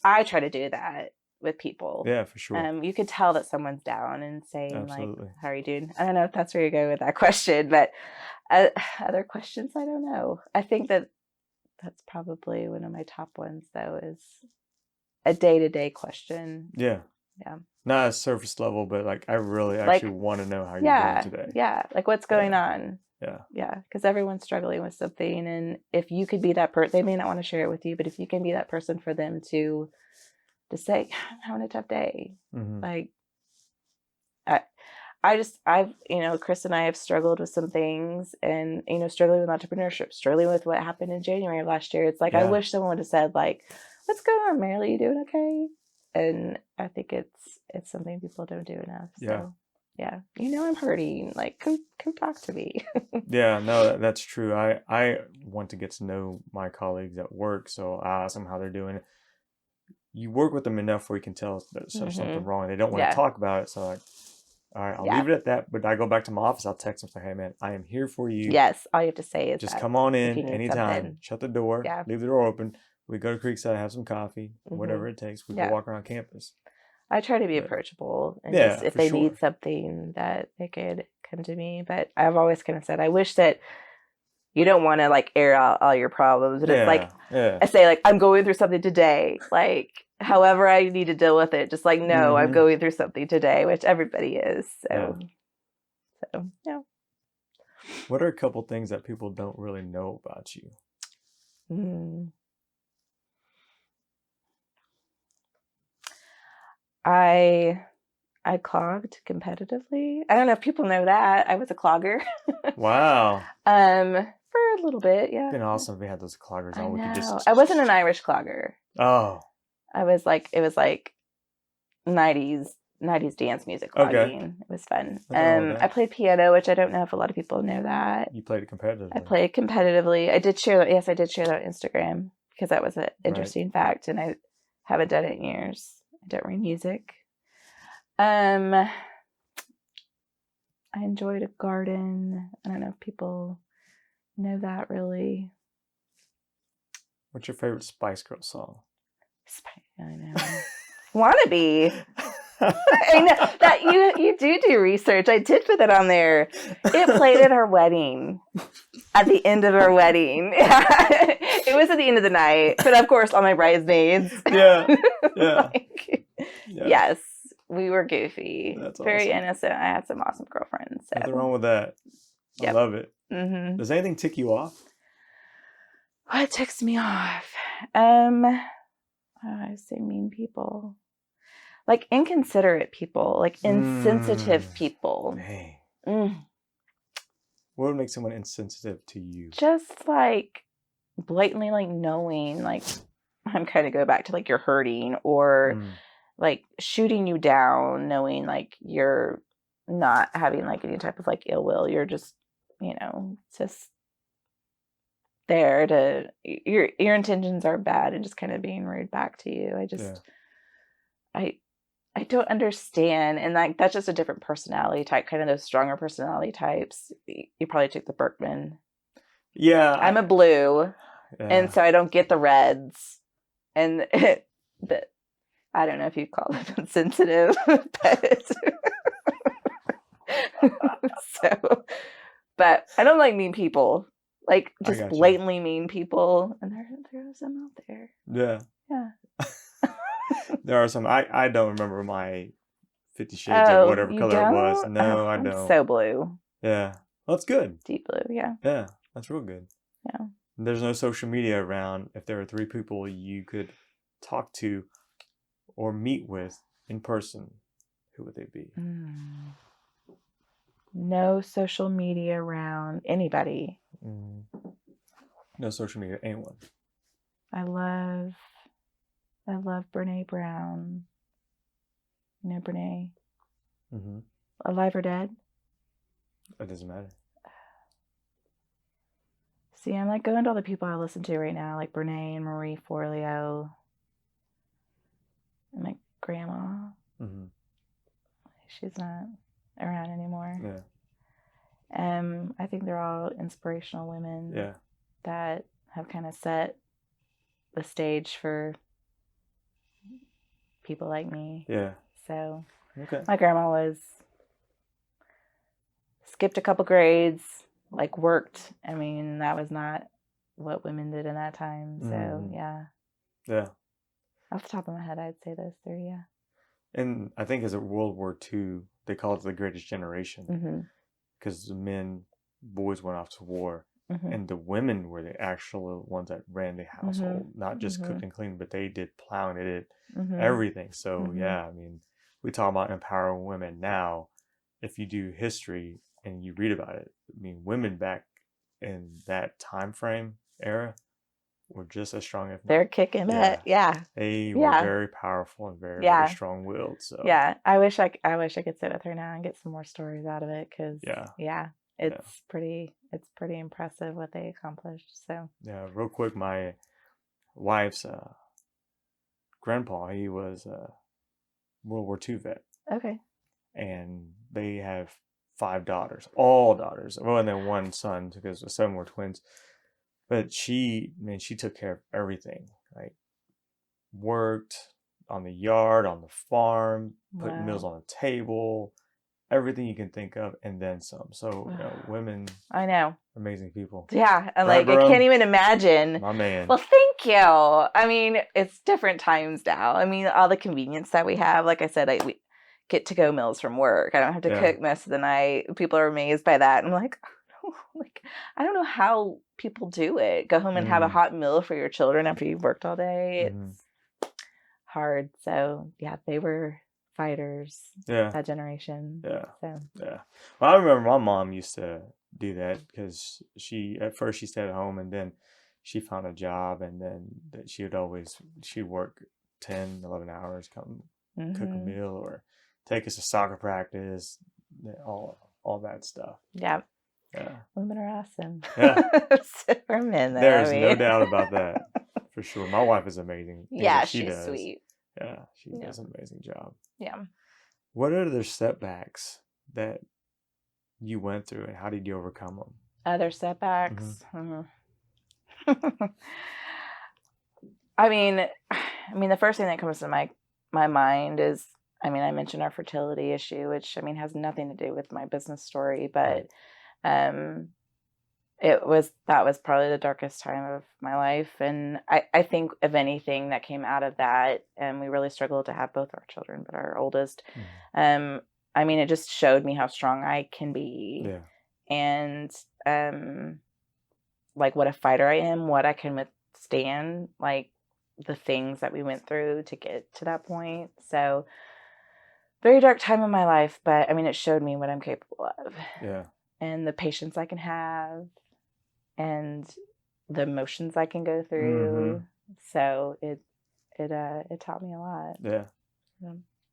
I try to do that with people. Yeah, for sure. You could tell that someone's down and saying Absolutely. how are you doing? I don't know if that's where you're going with that question, but other questions, I don't know. I think that's probably one of my top ones though, is a day-to-day question. Yeah. Yeah. Not at surface level, but I really actually want to know how you're doing today. Yeah. What's going on? Yeah. Yeah. Because everyone's struggling with something. And if you could be that person, they may not want to share it with you, but if you can be that person for them to say, I'm having a tough day. Mm-hmm. Chris and I have struggled with some things and, struggling with entrepreneurship, struggling with what happened in January of last year. It's I wish someone would have said what's going on, Merrilee? You doing okay? And I think it's something people don't do enough. So yeah, I'm hurting. Come talk to me. Yeah, no, that's true. I want to get to know my colleagues at work, so I ask them how they're doing. You work with them enough where you can tell that there's something wrong. They don't want to talk about it, so all right, I'll leave it at that. But I go back to my office, I'll text them, say, hey man, I am here for you. Yes, all you have to say is just come on in anytime. Something. Shut the door, leave the door open. We go to Creekside, have some coffee, whatever it takes. We go walk around campus. I try to be approachable, and if they need something, that they could come to me. But I've always kind of said, I wish that you don't want to air out all your problems. And it's I say I'm going through something today. However I need to deal with it, just no, I'm going through something today, which everybody is. So yeah. What are a couple things that people don't really know about you? I clogged competitively. I don't know if people know that. I was a clogger. Wow. For a little bit, yeah. It'd been awesome if we had those cloggers on. I know. I wasn't an Irish clogger. Oh. I was it was 90s dance music clogging. Okay. It was fun. I played piano, which I don't know if a lot of people know that. You played it competitively. I played competitively. I did share that. Yes, I did share that on Instagram because that was an interesting fact, and I haven't done it in years. I don't read music. I enjoyed a garden. I don't know if people know that really. What's your favorite Spice Girls song? I know. Wannabe. I know that you do research. I did put that on there. It played at our wedding. At the end of our wedding. It was at the end of the night. But of course, all my bridesmaids. Yeah. Yeah. Yes. We were goofy. That's very awesome. Innocent. I had some awesome girlfriends. So. Nothing wrong with that. I love it. Mm-hmm. Does anything tick you off? What ticks me off? I say mean people. Inconsiderate people. Insensitive people. Dang. What would make someone insensitive to you? Just blatantly like knowing like I'm kind of go back to like you're hurting or like shooting you down, knowing like you're not having like any type of like ill will. You're just, just there to your intentions are bad and just kind of being rude back to you. I don't understand. And like that's just a different personality type, kind of those stronger personality types. You probably took the Berkman. Yeah. I'm a blue. Yeah. And so I don't get the reds. And but I don't know if you call them insensitive, but but I don't like mean people. Like just blatantly mean people. And there are some out there. Yeah. Yeah. There are some. I don't remember my 50 Shades of whatever color it was. No, I don't. So blue. Yeah. Well, that's good. Deep blue, yeah. Yeah, that's real good. Yeah. There's no social media around. If there were 3 people you could talk to or meet with in person, who would they be? No social media around anybody. No social media, anyone. I love Brene Brown. You know Brene? Mm-hmm. Alive or dead? It doesn't matter. See, I'm like going to all the people I listen to right now, like Brene and Marie Forleo. And my grandma. Mm-hmm. She's not around anymore. Yeah. I think they're all inspirational women. Yeah. That have kind of set the stage for people like me. Yeah. So okay. My grandma skipped a couple grades, like worked. I mean, that was not what women did in that time. So yeah. Yeah. Off the top of my head, I'd say those 3, yeah. And I think as a World War II, they call it the Greatest Generation. Because the boys went off to war. And the women were the actual ones that ran the household, not just cook and clean, but they did plowing, they did everything. So yeah, I mean, we talk about empowering women now. If you do history and you read about it, I mean, women back in that time frame era were just as strong. If they're kicking butt. Yeah, they were very powerful and very, very strong-willed. So yeah, I wish I could sit with her now and get some more stories out of it because it's pretty impressive what they accomplished. So yeah, real quick, my wife's grandpa, he was a World War II vet. Okay. And they have 5 daughters, all daughters. Well, and then 1 son because the 7 were twins. But she took care of everything. Like worked on the yard, on the farm, put meals on the table. Everything you can think of, and then some. So, women. I know. Amazing people. Yeah, and like I can't even imagine. My man. Well, thank you. I mean, it's different times now. I mean, all the convenience that we have. Like I said, we get to-go meals from work. I don't have to cook most of the night. People are amazed by that. I'm like, I don't know how people do it. Go home and have a hot meal for your children after you've worked all day. It's hard. So yeah, they were fighters. Yeah. That generation. Yeah. So. Yeah. Well, I remember my mom used to do that because at first she stayed at home and then she found a job and then she'd work 10, 11 hours, come cook a meal or take us to soccer practice, all that stuff. Yeah. Yeah. Women are awesome. Yeah. For men, though. There's no doubt about that. For sure. My wife is amazing. Yeah, she's sweet. Yeah, she does an amazing job. Yeah. What are the setbacks that you went through and how did you overcome them? Other setbacks? I mean, the first thing that comes to my mind is, I mentioned our fertility issue, which, has nothing to do with my business story, but that was probably the darkest time of my life. And I think of anything that came out of that, and we really struggled to have both our children, but our oldest, it just showed me how strong I can be. Yeah. And, like what a fighter I am, what I can withstand, like the things that we went through to get to that point. So very dark time in my life, but it showed me what I'm capable of. Yeah. And the patience I can have, and the emotions I can go through. So it taught me a lot. Yeah.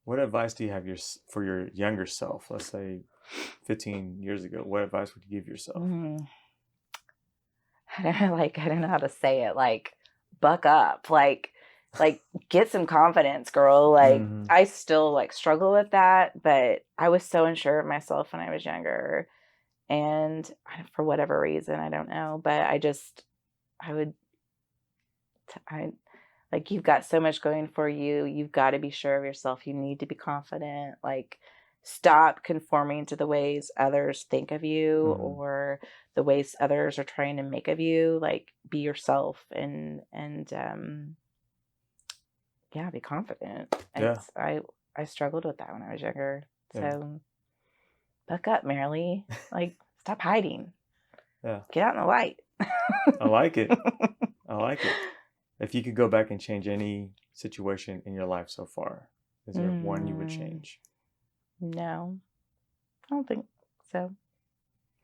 What advice do you have for your younger self? Let's say 15 years ago. What advice would you give yourself? I don't know how to say it. Like, buck up. Like get some confidence, girl. Like, I still like struggle with that, but I was so unsure of myself when I was younger, and for whatever reason, I don't know, but like, you've got so much going for you. You've got to be sure of yourself. You need to be confident. Like, stop conforming to the ways others think of you or the ways others are trying to make of you. Like, be yourself and be confident. Yeah. I struggled with that when I was younger. So buck up, Merrilee. Like, stop hiding. Yeah. Get out in the light. I like it. I like it. If you could go back and change any situation in your life so far, is there one you would change? No, I don't think so.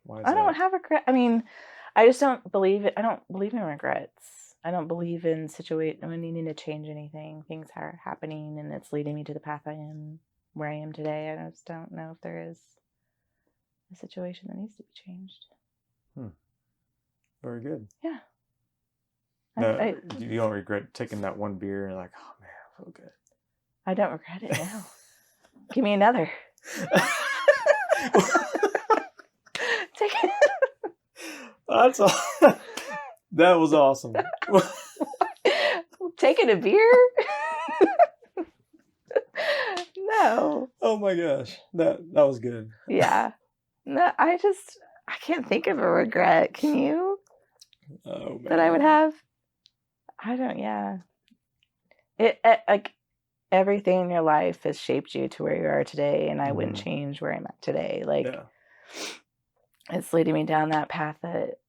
Why is I don't have regret. I mean, I just don't believe it. I don't believe in regrets. I don't believe in needing to change anything. Things are happening and it's leading me to the path where I am today. I just don't know if there is a situation that needs to be changed. Very good. Yeah. No, you don't regret taking that one beer and like, oh man, I feel good. I don't regret it now. Give me another. Take it. That's all. That was awesome. Taking a beer? No. Oh my gosh, that was good. Yeah. No, I can't think of a regret. Can you? Oh man. That I would have? I don't. Yeah. It like everything in your life has shaped you to where you are today, and I wouldn't change where I'm at today. Like, it's leading me down that path that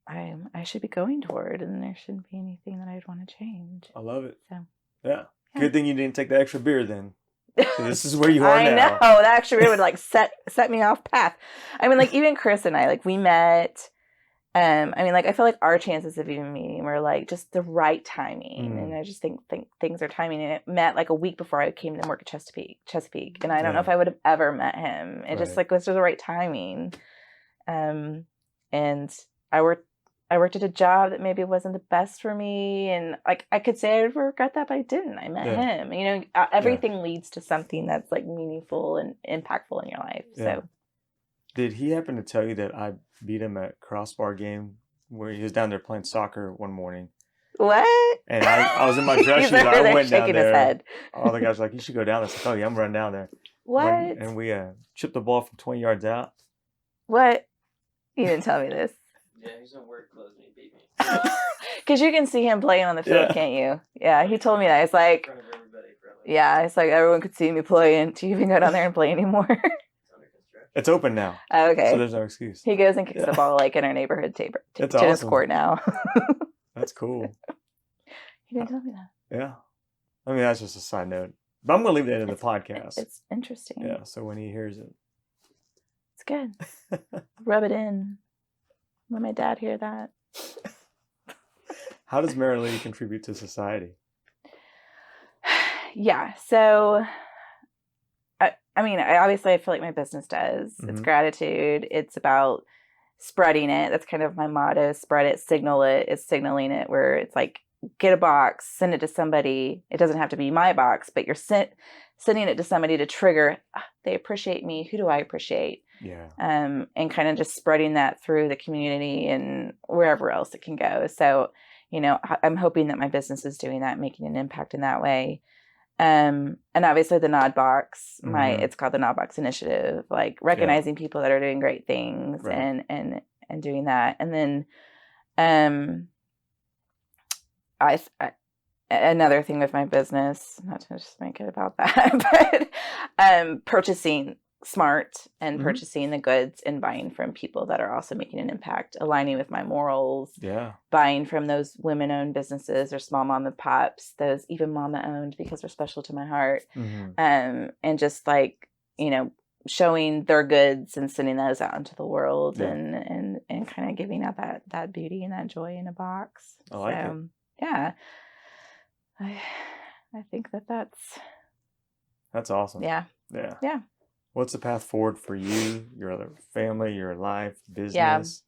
I should be going toward, and there shouldn't be anything that I'd want to change. I love it. So, yeah. Good thing you didn't take the extra beer then. So this is where you are now. I know. That extra beer would like set me off path. I mean, like, even Chris and I, like, we met. I mean, like, I feel like our chances of even meeting were like just the right timing, and I just think things are timing. And it met like a week before I came to work at Chesapeake, and I don't know if I would have ever met him. It just like was just the right timing. And I worked at a job that maybe wasn't the best for me, and like I could say I would regret that, but I didn't. I met him. You know, everything leads to something that's like meaningful and impactful in your life. Yeah. So, did he happen to tell you that I beat him at crossbar game where he was down there playing soccer one morning? What? And I was in my dress shoes. I went down there. His head. All the guys were like, you should go down there. I said, oh yeah, I'm running down there. What? And we chipped the ball from 20 yards out. What? You didn't tell me this. Yeah, he's in work clothes and he beat me. Because you can see him playing on the field, can't you? Yeah, he told me that. It's like, In front of everybody, yeah, it's like everyone could see me playing. Do you even go down there and play anymore? It's open now. Oh, okay. So there's no excuse. He goes and kicks the ball like in our neighborhood tennis awesome. court now. That's cool. He didn't tell me that. Yeah. I mean, that's just a side note. But I'm going to leave that in the podcast. It's interesting. Yeah, so when he hears it. It's good. Rub it in. Let my dad hear that. How does Merrilee contribute to society? Yeah, so I mean, obviously I feel like my business does. It's gratitude. It's about spreading it. That's kind of my motto. Spread it, signal it. It's signaling it, where it's like, get a box, send it to somebody. It doesn't have to be my box, but you're sending it to somebody to trigger, they appreciate me. Who do I appreciate? Yeah. And kind of just spreading that through the community and wherever else it can go. So, you know, I'm hoping that my business is doing that, making an impact in that way. And obviously the Nod box, it's called the Nod box initiative, like recognizing people that are doing great things and doing that. And then, I another thing with my business, not to just make it about that, but, purchasing smart and purchasing the goods and buying from people that are also making an impact, aligning with my morals, buying from those women-owned businesses or small mom and pops, those even mama-owned because they're special to my heart, and just like, you know, showing their goods and sending those out into the world Yeah. and kind of giving out that beauty and that joy in a box. I like it. Yeah. I think That's awesome. yeah. Yeah. Yeah. What's the path forward for you, your other family, your life, business?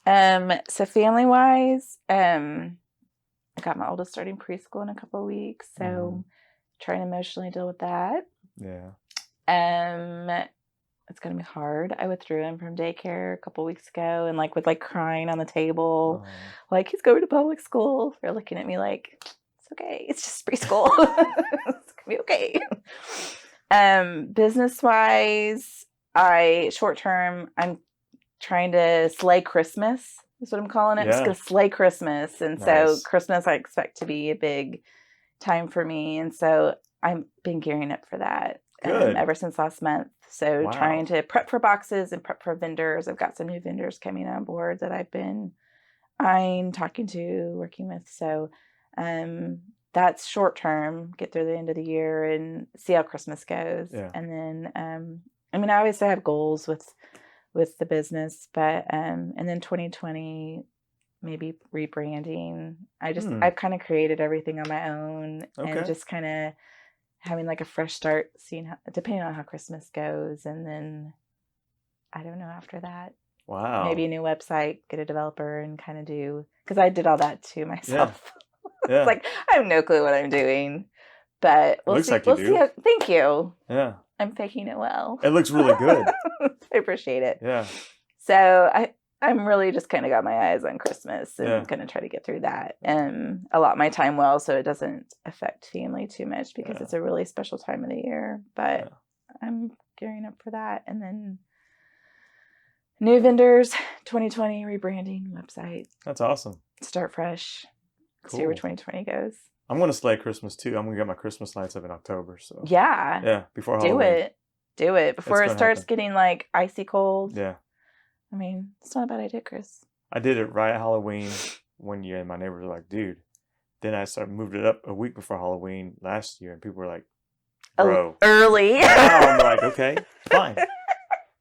So family wise, I got my oldest starting preschool in a couple of weeks, so trying to emotionally deal with that. Yeah. It's gonna be hard. I withdrew him from daycare a couple weeks ago, and with crying on the table, he's going to public school. They're looking at me like, it's okay, it's just preschool. It's gonna be okay. Business wise, short term, I'm trying to slay Christmas. Is what I'm calling it. I'm just gonna slay Christmas, and so Christmas I expect to be a big time for me, and so I've been gearing up for that ever since last month. So trying to prep for boxes and prep for vendors. I've got some new vendors coming on board that I've been talking to, working with. So that's short term. Get through the end of the year and see how Christmas goes. Yeah. And then I always have goals with the business, but and then 2020 maybe rebranding. I've kind of created everything on my own and just kind of having a fresh start, seeing depending on how Christmas goes, and then I don't know after that. Wow. Maybe a new website, get a developer, and kind of do, because I did all that too myself. Yeah. It's I have no clue what I'm doing, but we'll see. We'll see. Thank you. Yeah. I'm faking it well. It looks really good. I appreciate it. Yeah. So I'm really just kind of got my eyes on Christmas and going to try to get through that and allot my time well so it doesn't affect family too much, because it's a really special time of the year. But I'm gearing up for that. And then new vendors, 2020 rebranding, website. That's awesome. Start fresh. Cool. See where 2020 goes. I'm going to slay Christmas too. I'm going to get my Christmas lights up in October. So yeah, before Halloween. Do it before it starts getting icy cold. Yeah. I mean, it's not a bad idea, Chris. I did it right at Halloween one year, and my neighbors were like, dude. Then I moved it up a week before Halloween last year, and people were like, bro. Early. Now I'm like, okay, fine.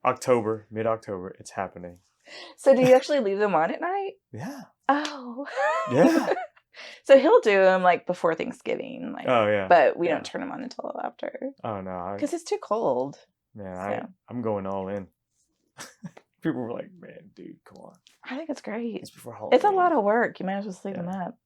Mid-October, it's happening. So do you actually leave them on at night? Yeah. Oh. Yeah. So he'll do them before Thanksgiving. Oh, yeah. But we don't turn them on until after. Oh, no. Because it's too cold. Man, I'm going all in. People were like, man, dude, come on. I think it's great. It's before Halloween. It's a lot of work. You might as well sleep them up.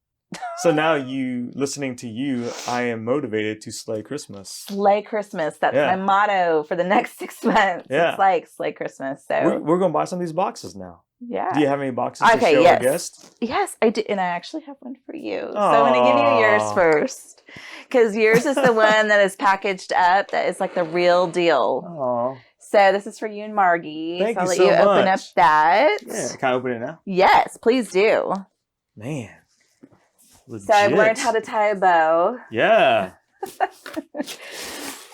So now listening to you, I am motivated to slay Christmas. Slay Christmas. That's my motto for the next 6 months. Yeah. It's slay Christmas. So we're going to buy some of these boxes now. Yeah. Do you have any boxes to show our guests? Yes, I do. And I actually have one for you. So I'm going to give you yours first. Because yours is the one that is packaged up. That is the real deal. Oh. So this is for you and Margie. Thank so I'll you let you much. open up that. Yeah. Can I open it now? Yes, please do. Man. Legit. So I've learned how to tie a bow. Yeah.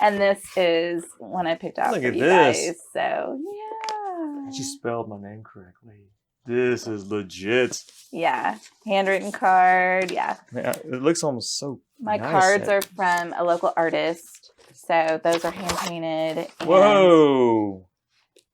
And this is one I picked out for you guys. So yeah. You spelled my name correctly. This is legit. Yeah. Handwritten card. Yeah. Man, it looks almost so My cards are from a local artist. So those are hand painted. Whoa.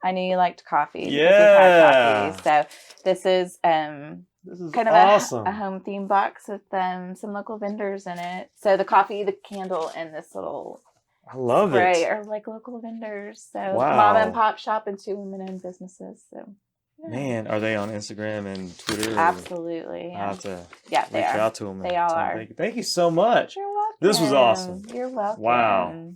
I knew you liked coffee. Yeah. Coffee. So this is kind of awesome. a home theme box with some local vendors in it. So the coffee, the candle, and this little spray are local vendors. So mom and pop shop and 2 women-owned businesses. So man, are they on Instagram and Twitter? Absolutely. I have to reach out to them. They all are. Thank you so much. You're welcome. This was awesome. You're welcome. Wow.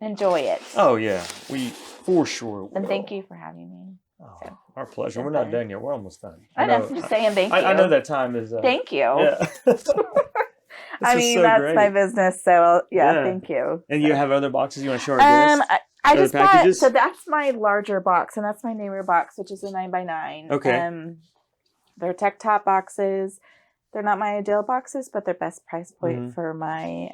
Enjoy it. Oh yeah, we for sure will. And thank you for having me. Oh, our pleasure. We're not done yet. We're almost done. I know. I'm just saying thank you. I know that time is. Thank you. Yeah. I mean, that's great. My business. So thank you. And you have other boxes you want to show our guests? I just bought. So that's my larger box, and that's my neighbor box, which is a 9x9. Okay. They're tech top boxes. They're not my ideal boxes, but they're best price point for my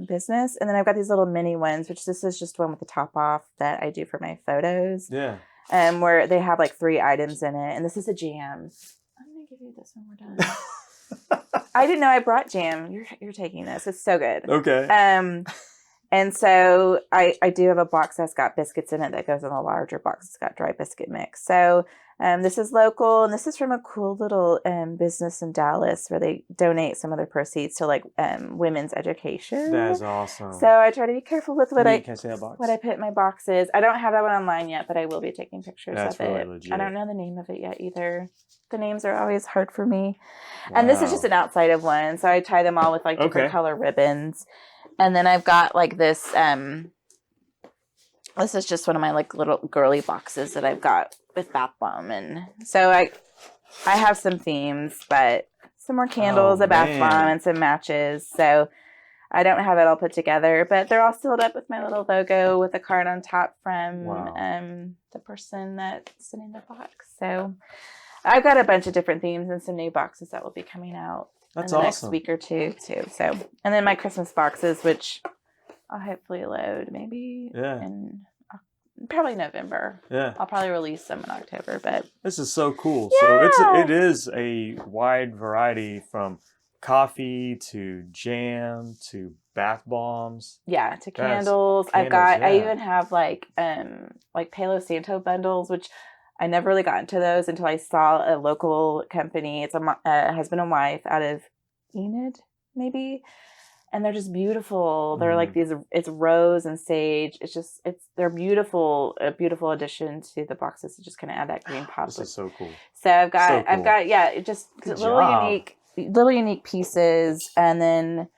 business. And then I've got these little mini ones, which this is just one with the top off that I do for my photos. Yeah. Where they have 3 items in it. And this is a jam. I'm going to give you this when we're done. I didn't know I brought jam. You're taking this. It's so good. Okay. And so I do have a box that's got biscuits in it that goes in a larger box. It's got dry biscuit mix. So this is local, and this is from a cool little business in Dallas where they donate some of their proceeds to like women's education. That's awesome. So I try to be careful with what Can I see that box? what I put in my boxes. I don't have that one online yet, but I will be taking pictures That's of really it. legit. I don't know the name of it yet either. The names are always hard for me. Wow. And this is just an outside of one. So I tie them all with like different color ribbons. And then I've got like this, this is just one of my like little girly boxes that I've got with bath bomb. And so I have some themes, but some more candles, a bath bomb, and some matches. So I don't have it all put together, but they're all sealed up with my little logo with a card on top from the person that's in the box. So I've got a bunch of different themes and some new boxes that will be coming out in the next week or two too. So, and then my Christmas boxes, which I'll hopefully load maybe in probably November. Yeah, I'll probably release them in October. But this is so cool. Yeah. So it is a wide variety from coffee to jam to bath bombs. Yeah, to candles. I've got. I even have like Palo Santo bundles, which I never really got into those until I saw a local company. It's a husband and wife out of Enid, maybe. And they're just beautiful. They're like these, it's rose and sage. They're beautiful, a beautiful addition to the boxes to just kind of add that green pop. This is so cool. So I've got, just little unique pieces. And then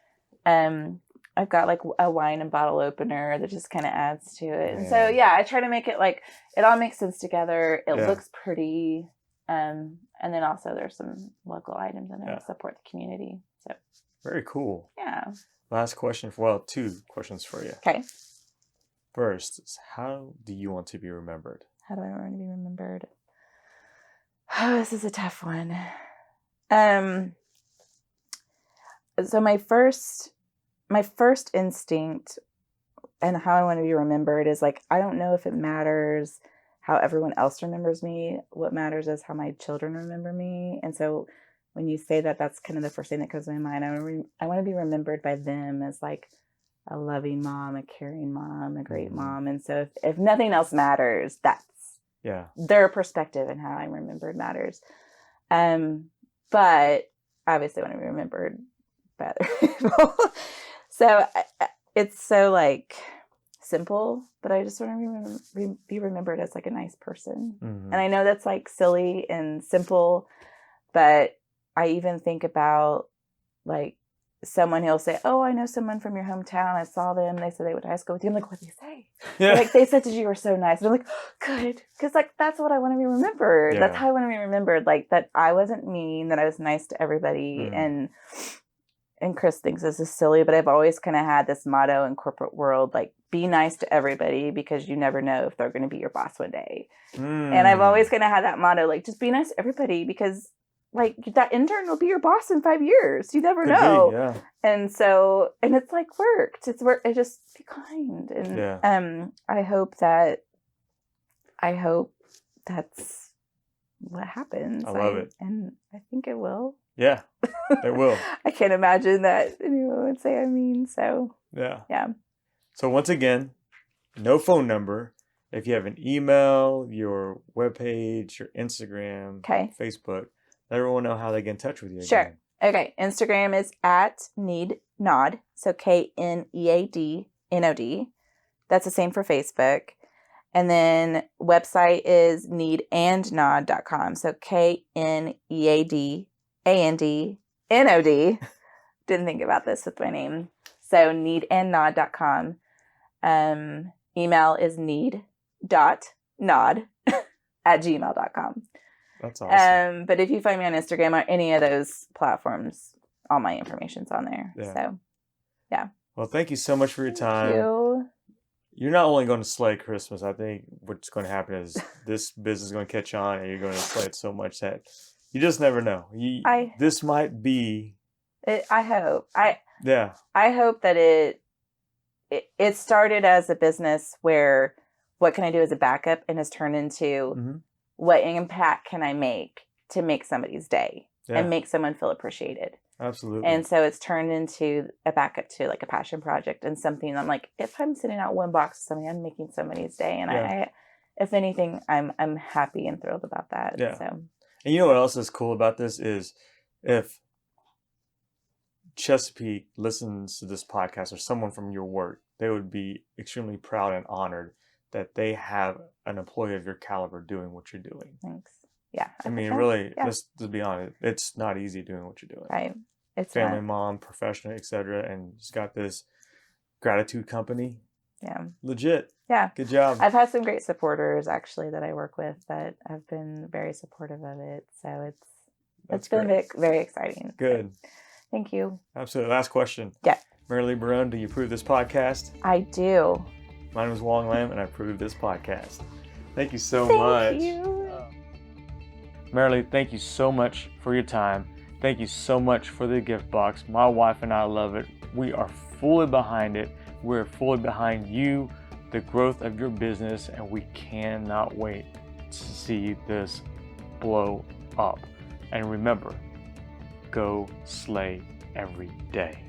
I've got like a wine and bottle opener that just kind of adds to it. And so, I try to make it like, it all makes sense together. It looks pretty. And then also there's some local items in there to support the community. So very cool. Yeah. Last question two questions for you. Okay. First is, how do you want to be remembered? How do I want to be remembered? Oh, this is a tough one. So my first instinct and how I want to be remembered is like, I don't know if it matters how everyone else remembers me. What matters is how my children remember me. And so when you say that, that's kind of the first thing that comes to my mind. I want to be remembered by them as like a loving mom, a caring mom, a great mom. And so if nothing else matters, that's their perspective and how I'm remembered matters. But obviously I want to be remembered by other people. So it's so like simple, but I just want to be remembered as like a nice person. And I know that's like silly and simple, but I even think about like someone who'll say, "Oh, I know someone from your hometown. I saw them. They said they went to high school with you." I'm like, "What did they say?" Yeah. Like, they said that you were so nice. And I'm like, "Good," because like that's what I want to be remembered. Yeah. That's how I want to be remembered. Like that I wasn't mean. That I was nice to everybody. And Chris thinks this is silly, but I've always kind of had this motto in corporate world, like be nice to everybody because you never know if they're going to be your boss one day. And I've always kind of had that motto, like just be nice to everybody because like that intern will be your boss in 5 years. You never know. And so, and it's like worked. It's work. It just be kind. And I hope that's what happens. I love it. And I think it will. Yeah, it will. I can't imagine that anyone would say I'm mean. So yeah. So once again, no phone number. If you have an email, your webpage, your Instagram, Facebook, let everyone know how they get in touch with you. Sure. Again. Okay. Instagram is at Knead Nod. So KNEADNOD. That's the same for Facebook. And then website is kneadandnod.com. So KNEADANDNOD. Didn't think about this with my name. So kneadandnod.com. Email is knead.nod@gmail.com. That's awesome. But if you find me on Instagram or any of those platforms, all my information's on there. Yeah. So, yeah. Well, thank you so much for your time. Thank you. You're not only going to slay Christmas. I think what's going to happen is this business is going to catch on, and you're going to slay it so much that you just never know. This might be. I hope. I hope that it started as a business where what can I do as a backup and has turned into what impact can I make to make somebody's day and make someone feel appreciated. Absolutely. And so it's turned into a backup to like a passion project and something I'm like, if I'm sitting out one box of something, I'm making so many a day. And I if anything, I'm happy and thrilled about that. Yeah. So. And you know what else is cool about this is if Chesapeake listens to this podcast or someone from your work, they would be extremely proud and honored that they have an employee of your caliber doing what you're doing. Thanks. Yeah. I mean, really, let's be honest, it's not easy doing what you're doing. Right. It's family, not. mom, professional, etc. And she's got this gratitude company. Yeah. Legit. Yeah. Good job. I've had some great supporters actually that I work with that have been very supportive of it. So it's been very exciting. Good. So, thank you. Absolutely. Last question. Yeah. Merrilee Barone, do you approve this podcast? I do. My name is Wong Lam, and I approve this podcast. Thank you so much. Thank you. Merrilee, thank you so much for your time. Thank you so much for the gift box. My wife and I love it. We are fully behind it. We're fully behind you, the growth of your business, and we cannot wait to see this blow up. And remember, go slay every day.